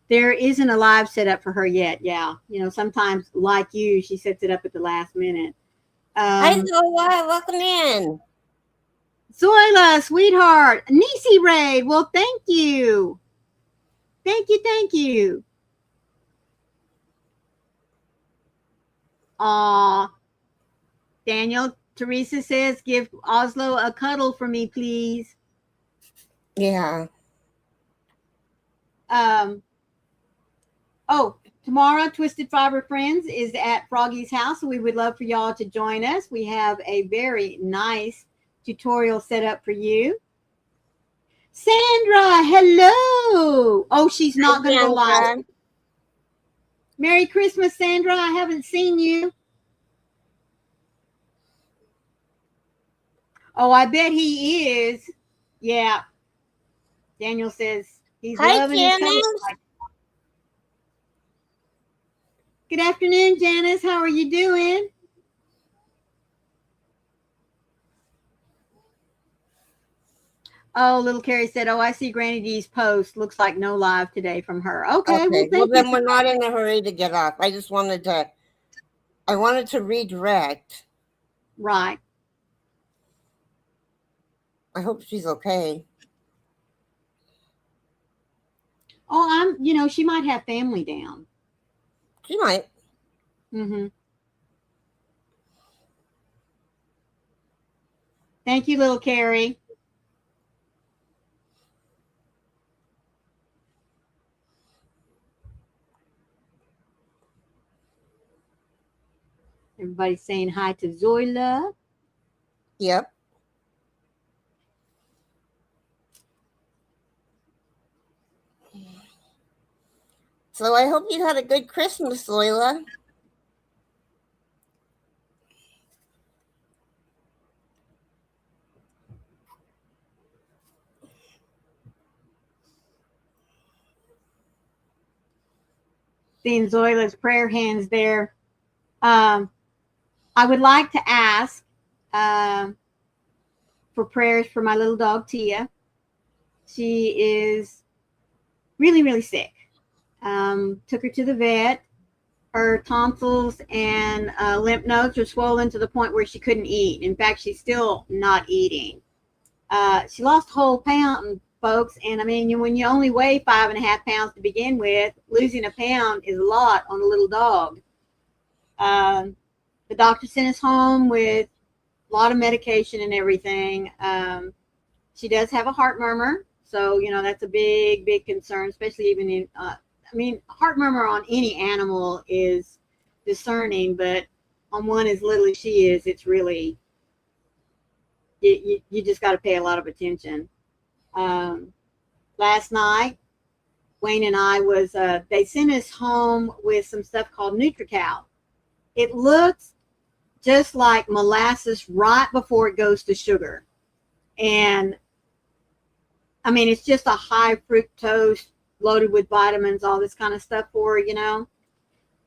there isn't a live set up for her yet. Yeah. Sometimes, like you, she sets it up at the last minute. hi, Zola. Welcome in. Zoila, sweetheart. Nisi Raid. Well, thank you. Thank you. Thank you. Aw. Daniel, Teresa says, give Oslo a cuddle for me, please. Yeah. Tomorrow, Twisted Fiber Friends is at Froggy's house, so we would love for y'all to join us. We have a very nice tutorial set up for you. Sandra, hello. Oh, she's not going to go live. Merry Christmas, Sandra. I haven't seen you. Oh, I bet he is. Yeah. Daniel says he's loving his cuddle. Good afternoon, Janice. How are you doing? Oh, little Carrie said, I see Granny D's post. Looks like no live today from her. Okay. Well, then we're not in a hurry to get off. I just wanted to redirect. Right. I hope she's okay. Oh, she might have family down. She might. Mm-hmm. Thank you, little Carrie. Everybody's saying hi to Zoila. Yep. So I hope you had a good Christmas, Zoila. Seeing Zoila's prayer hands there. I would like to ask for prayers for my little dog, Tia. She is really, really sick. Took her to the vet. Her tonsils and lymph nodes are swollen to the point where she couldn't eat. In fact, she's still not eating. She lost a whole pound, folks. And I mean, when you only weigh 5.5 pounds to begin with, losing a pound is a lot on a little dog. The doctor sent us home with a lot of medication and everything. She does have a heart murmur, So, that's a big, big concern, especially even in, heart murmur on any animal is discerning, but on one as little as she is, it's really, you just got to pay a lot of attention. Um, Last night, Wayne and I they sent us home with some stuff called NutriCal. It looks just like molasses right before it goes to sugar. And it's just a high fructose loaded with vitamins, all this kind of stuff for her.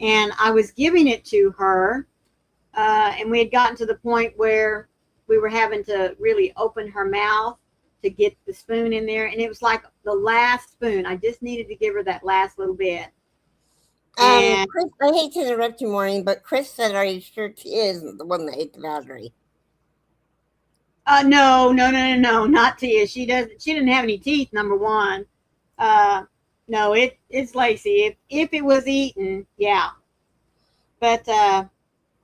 And I was giving it to her, and we had gotten to the point where we were having to really open her mouth to get the spoon in there. And it was like the last spoon. I just needed to give her that last little bit. And Chris, I hate to interrupt you, Maureen, but Chris said, "Are you sure Tia isn't the one that ate the battery?" No, not Tia. She didn't have any teeth. Number one. No, it's Lacey. If it was eaten, yeah. But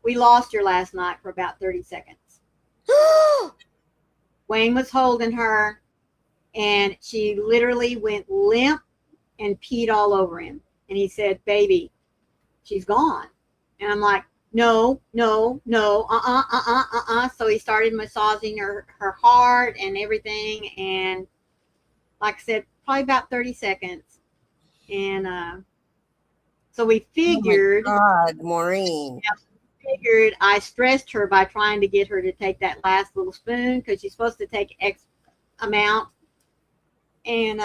we lost her last night for about 30 seconds. Wayne was holding her, and she literally went limp and peed all over him. And he said, "Baby, she's gone." And I'm like, no, So he started massaging her heart and everything. And like I said, probably about 30 seconds. And so we figured. Oh my God, Maureen. I stressed her by trying to get her to take that last little spoon, because she's supposed to take X amount. And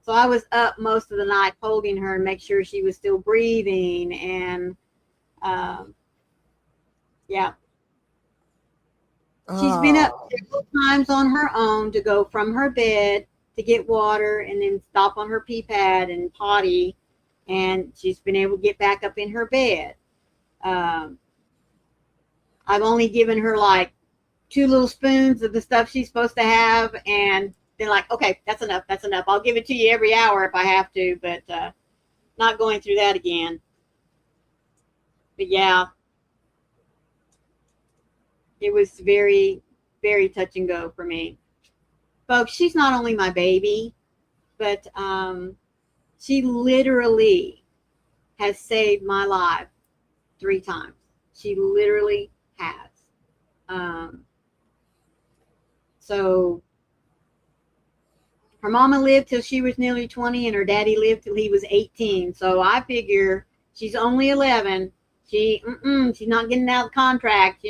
so I was up most of the night holding her and make sure she was still breathing. And yeah. She's been up several times on her own to go from her bed to get water and then stop on her pee pad and potty. And she's been able to get back up in her bed. I've only given her like 2 little spoons of the stuff she's supposed to have. And they're like, okay, that's enough. I'll give it to you every hour if I have to, but not going through that again. But yeah, it was very, very touch and go for me. Folks, she's not only my baby, but she literally has saved my life 3 times. She literally has. So her mama lived till she was nearly 20, and her daddy lived till he was 18. So I figure she's only 11. She's not getting out of the contract,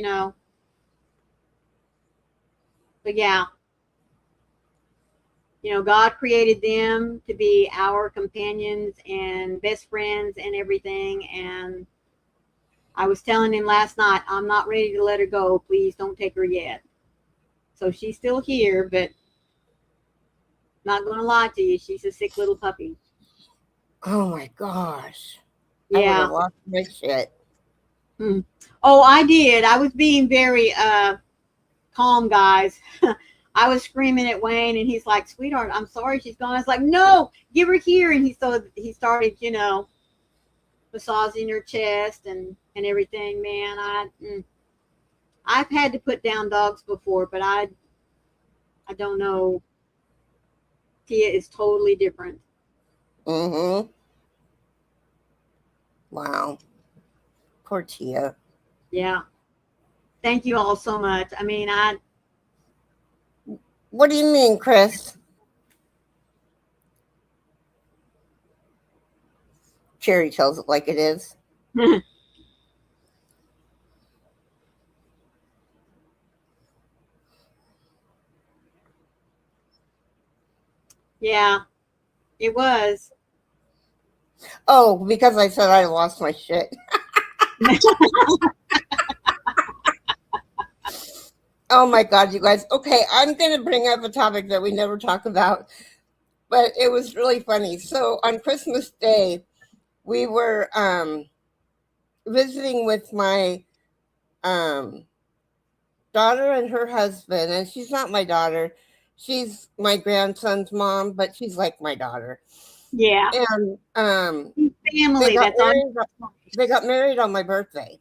But yeah, God created them to be our companions and best friends and everything. And I was telling him last night, I'm not ready to let her go. Please don't take her yet. So she's still here, but not going to lie to you, she's a sick little puppy. Oh my gosh. Yeah. I would have lost my shit. Oh, I did. I was being very calm, guys. I was screaming at Wayne, and he's like, "Sweetheart, I'm sorry she's gone." I was like, "No, give her here." And he started, massaging her chest and everything. Man, I've had to put down dogs before, but I don't know. Tia is totally different. Mm-hmm. Wow. Poor Tia. Yeah. Thank you all so much. What do you mean, Chris? Cherry tells it like it is. Yeah, it was. Oh, because I said I lost my shit. Oh my God, you guys. Okay, I'm going to bring up a topic that we never talk about, but it was really funny. So on Christmas Day, we were visiting with my daughter and her husband, and she's not my daughter. She's my grandson's mom, but she's like my daughter. Yeah. And family. They got married on my birthday.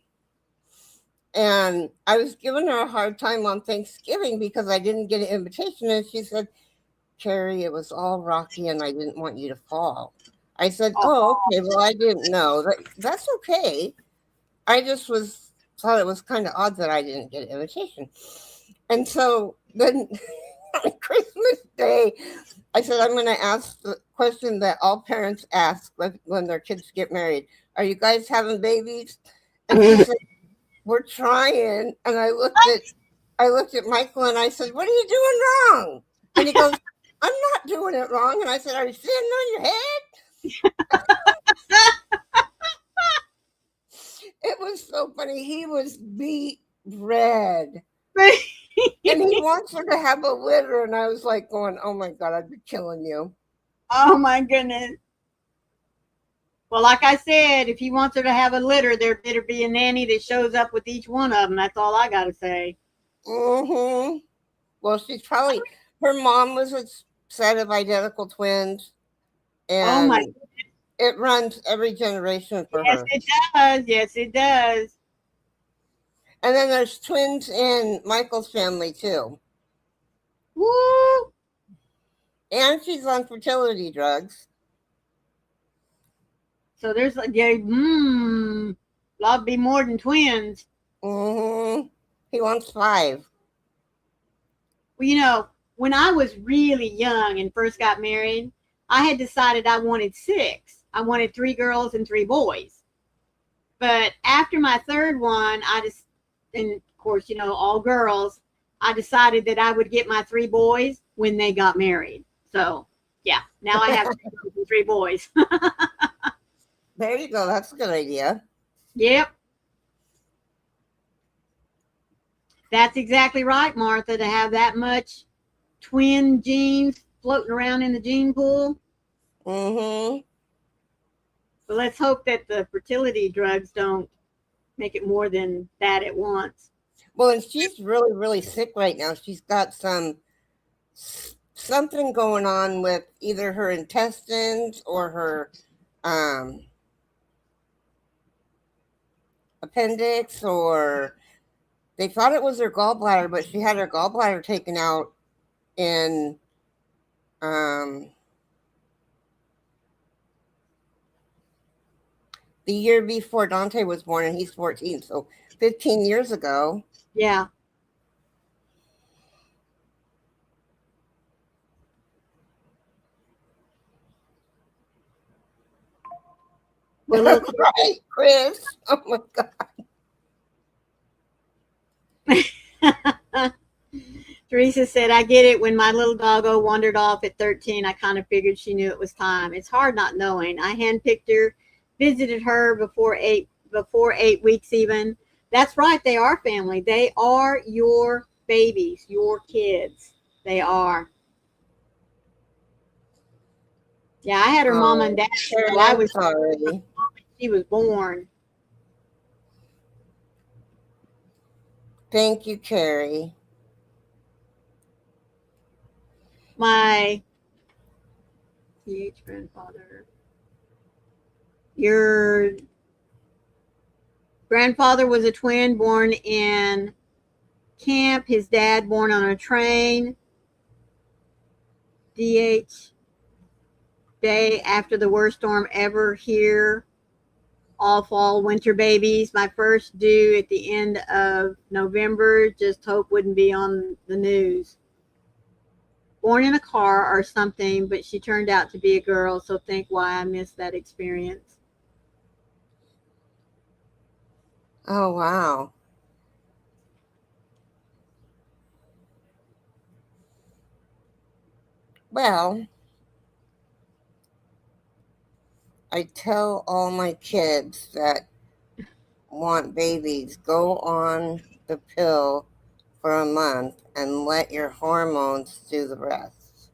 And I was giving her a hard time on Thanksgiving because I didn't get an invitation. And she said, Carrie, it was all rocky and I didn't want you to fall. I said, Oh, oh, okay. Well, I didn't know. That's okay. I just thought it was kind of odd that I didn't get an invitation. And so then on Christmas Day, I said, I'm going to ask the question that all parents ask when their kids get married. Are you guys having babies? And she said, we're trying. And I looked at Michael and I said, what are you doing wrong? And he goes, I'm not doing it wrong. And I said, are you sitting on your head? It was so funny. He was beat red. And he wants her to have a litter. And I was like going, oh my God, I'd be killing you. oh my goodness. Well, like I said, if he wants her to have a litter, there better be a nanny that shows up with each one of them. That's all I got to say. Mm-hmm. Well, she's probably, her mom was a set of identical twins. Oh my. And it runs every generation for Yes, her. it does. Yes, it does. And then there's twins in Michael's family too. Woo! And she's on fertility drugs. So there's like, yeah, lot be more than twins. Mm-hmm. He wants 5. Well, you know, when I was really young and first got married, I had decided I wanted 6. I wanted 3 girls and 3 boys. But after my third one, and of course, you know, all girls, I decided that I would get my 3 boys when they got married. So, yeah, now I have 3 girls and 3 boys. There you go. That's a good idea. Yep. That's exactly right, Martha, to have that much twin genes floating around in the gene pool. Mm-hmm. But let's hope that the fertility drugs don't make it more than that at once. Well, and she's really, really sick right now. She's got something going on with either her intestines or her appendix, or they thought it was her gallbladder, but she had her gallbladder taken out in the year before Dante was born, and he's 14, so 15 years ago. Yeah. Well, right, Chris. Oh my God. Teresa said, I get it. When my little doggo wandered off at 13, I kind of figured she knew it was time. It's hard not knowing. I handpicked her, visited her before 8 weeks even. That's right. They are family. They are your babies, your kids. They are. Yeah, I had her mom and dad. So I was sorry. She was born. Thank you, Carrie. My grandfather. Your grandfather was a twin born in camp. His dad born on a train. DH day after the worst storm ever here. All fall winter babies. My first due at the end of November. Just hope wouldn't be on the news. Born in a car or something, but she turned out to be a girl, so think why I missed that experience. Oh, wow. Well, I tell all my kids that want babies, go on the pill for a month and let your hormones do the rest.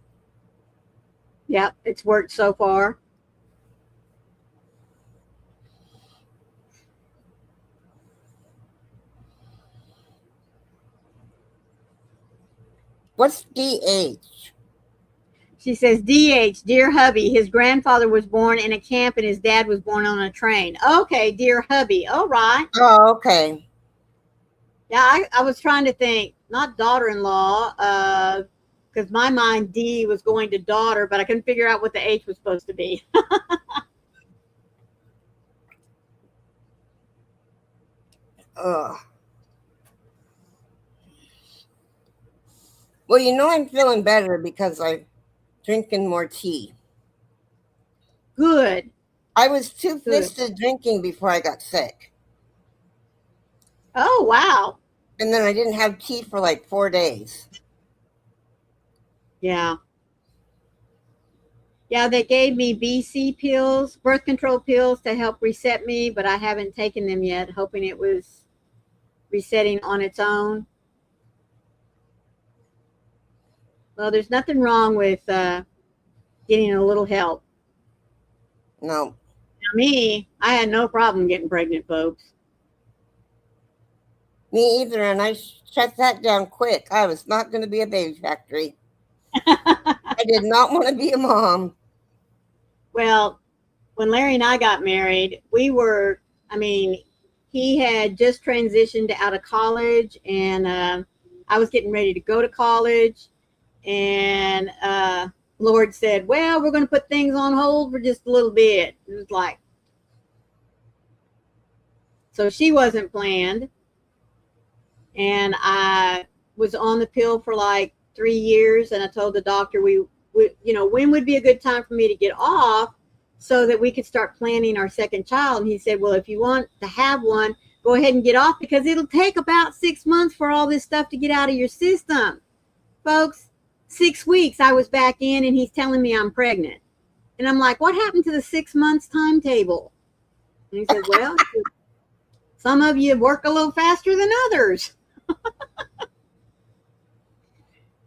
Yep, it's worked so far. What's DH? She says, DH, dear hubby, his grandfather was born in a camp and his dad was born on a train. Okay, dear hubby. All right. Oh, okay. Yeah, I was trying to think, not daughter-in-law. because my mind D was going to daughter, but I couldn't figure out what the H was supposed to be. Ugh. Well, I'm feeling better because I'm drinking more tea. Good. I was too Good. fisted drinking before I got sick. Oh, wow. And then I didn't have tea for like 4 days. Yeah. Yeah, they gave me BC pills, birth control pills to help reset me, but I haven't taken them yet, hoping it was resetting on its own. Well, there's nothing wrong with getting a little help. No. Now, me, I had no problem getting pregnant, folks. Me either, and I shut that down quick. I was not going to be a baby factory. I did not want to be a mom. Well, when Larry and I got married, he had just transitioned out of college, and I was getting ready to go to college. And Lord said, well, we're going to put things on hold for just a little bit. It was like, so she wasn't planned. And I was on the pill for like 3 years. And I told the doctor, when would be a good time for me to get off so that we could start planning our second child. And he said, well, if you want to have one, go ahead and get off, because it'll take about 6 months for all this stuff to get out of your system. Folks, 6 weeks I was back in, and he's telling me I'm pregnant. And I'm like, what happened to the 6 months timetable? And he said, well, some of you work a little faster than others.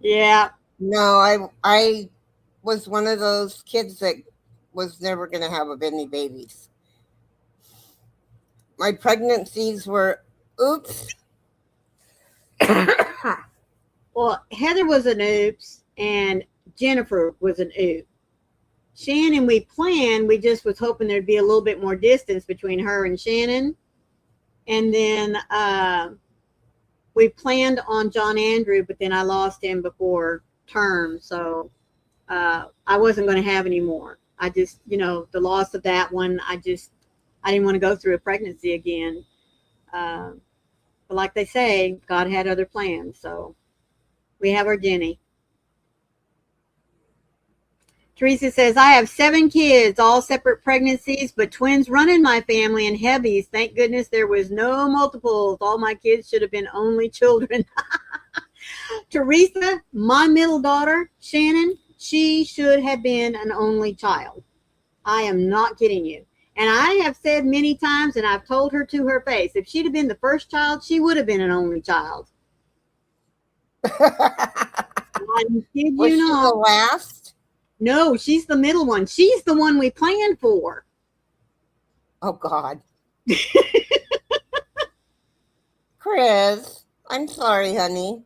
Yeah. No, I was one of those kids that was never going to have any babies. My pregnancies were oops. Well, Heather was an oops, and Jennifer was an oops. Shannon, we planned. We just was hoping there'd be a little bit more distance between her and Shannon. And then we planned on John Andrew, but then I lost him before term. So I wasn't going to have any more. I just, the loss of that one, I didn't want to go through a pregnancy again. But like they say, God had other plans. So we have our Jenny. Teresa says, I have 7 kids, all separate pregnancies, but twins run in my family and heavies. Thank goodness there was no multiples. All my kids should have been only children. Teresa, my middle daughter, Shannon, she should have been an only child. I am not kidding you. And I have said many times, and I've told her to her face, if she'd have been the first child, she would have been an only child. I kid Was you she not. the last? No, she's the middle one. She's the one we planned for. Oh, God. Chris, I'm sorry, honey.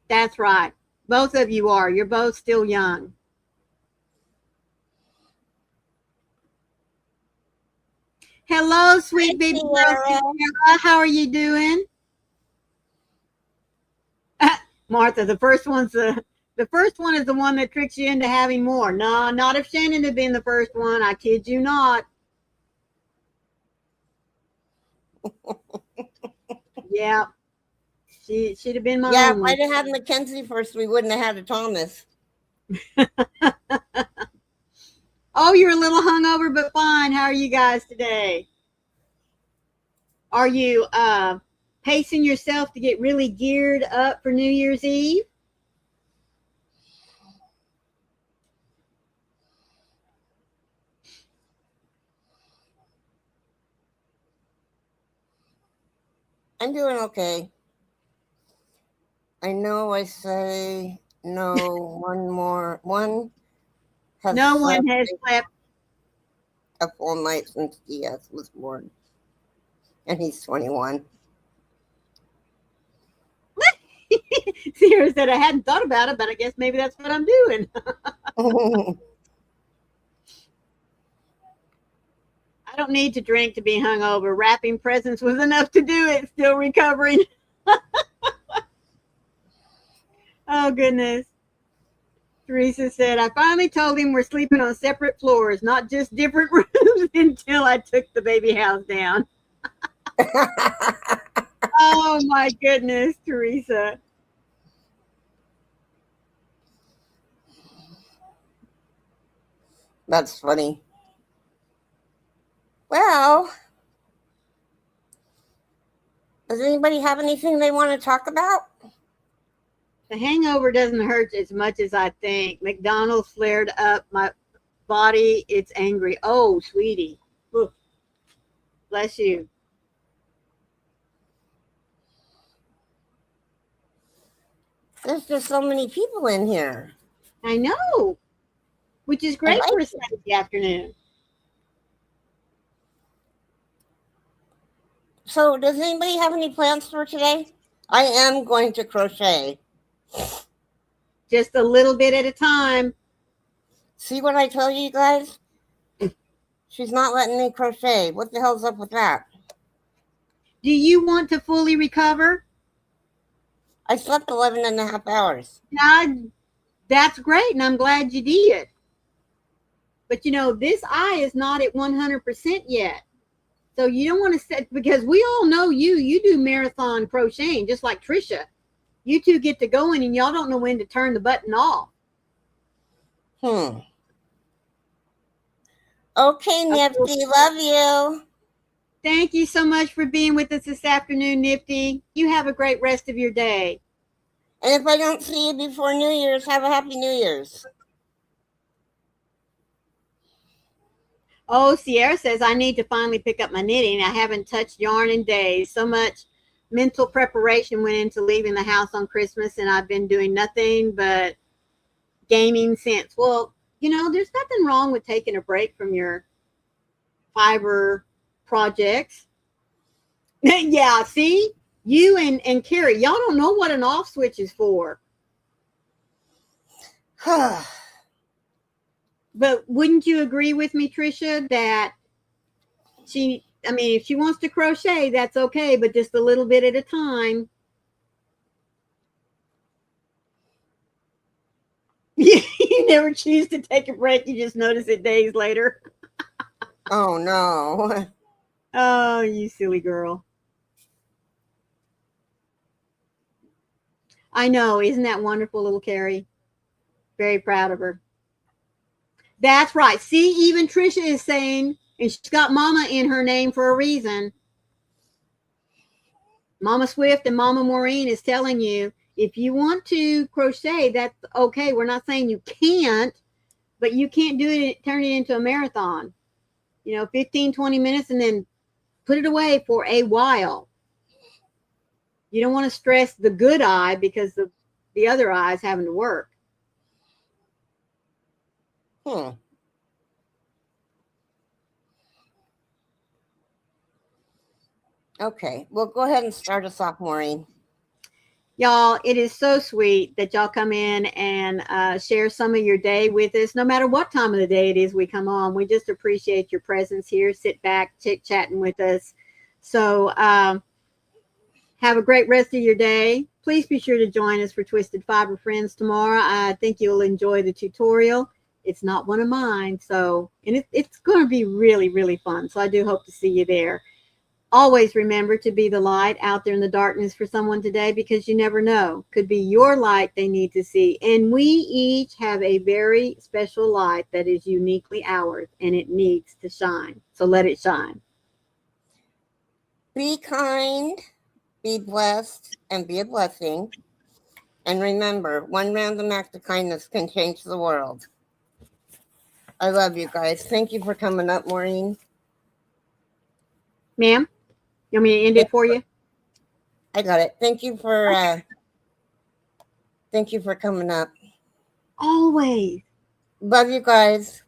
That's right. Both of you are. You're both still young. Hello, sweet baby girl Sierra. How are you doing? Martha, the first one is the one that tricks you into having more. No, not if Shannon had been the first one. I kid you not. Yeah. She'd have been my Yeah, if only. I'd have had Mackenzie first, we wouldn't have had a Thomas. Oh, you're a little hungover, but fine. How are you guys today? Are you pacing yourself to get really geared up for New Year's Eve? I'm doing okay. I know I say no, one has No one has slept a full night since DS was born. And he's 21. Sierra said, I hadn't thought about it, but I guess maybe that's what I'm doing. I I don't need to drink to be hungover. Wrapping presents was enough to do it. Still recovering. Oh, goodness. Teresa said, I finally told him we're sleeping on separate floors, not just different rooms until I took the baby house down. Oh, my goodness, Teresa. That's funny. Well, does anybody have anything they want to talk about? The hangover doesn't hurt as much as I think. McDonald's flared up my body. It's angry. Oh, sweetie. Ooh, bless you. There's just so many people in here. I know, which is great for a Saturday afternoon. So, does anybody have any plans for today? I am going to crochet. Just a little bit at a time. See what I tell you guys? She's not letting me crochet. What the hell's up with that? Do you want to fully recover? I slept 11 and a half hours. That's great, and I'm glad you did. But you know, this eye is not at 100% yet. So you don't want to set, because we all know you do marathon crocheting, just like Trisha. You two get to going and y'all don't know when to turn the button off. Okay, Nifty, love you. Thank you so much for being with us this afternoon, Nifty. You have a great rest of your day. And if I don't see you before New Year's, have a happy New Year's. Oh, Sierra says, I need to finally pick up my knitting. I haven't touched yarn in days. So much mental preparation went into leaving the house on Christmas, and I've been doing nothing but gaming since. Well, you know, there's nothing wrong with taking a break from your fiber projects. Yeah, see? You and Carrie, y'all don't know what an off switch is for. But wouldn't you agree with me, Trisha, that if she wants to crochet, that's okay, but just a little bit at a time. You never choose to take a break. You just notice it days later. Oh, no. Oh, you silly girl. I know. Isn't that wonderful, little Carrie? Very proud of her. That's right. See, even Trisha is saying, and she's got Mama in her name for a reason. Mama Swift and Mama Maureen is telling you, if you want to crochet, that's okay. We're not saying you can't, but you can't do it, turn it into a marathon. 15, 20 minutes and then put it away for a while. You don't want to stress the good eye because the other eye is having to work. Okay, well, go ahead and start us off, Maureen. Y'all, it is so sweet that y'all come in and share some of your day with us. No matter what time of the day it is we come on, we just appreciate your presence here. Sit back, chit-chatting with us. So have a great rest of your day. Please be sure to join us for Twisted Fiber Friends tomorrow. I think you'll enjoy the tutorial. It's not one of mine, and it's going to be really, really fun. So I do hope to see you there. Always remember to be the light out there in the darkness for someone today, because you never know. Could be your light they need to see. And we each have a very special light that is uniquely ours, and it needs to shine. So let it shine. Be kind, be blessed, and be a blessing. And remember, one random act of kindness can change the world. I love you guys. Thank you for coming up, Maureen. Ma'am? You want me to end it for you? I got it. Thank you for coming up. Always. Love you guys.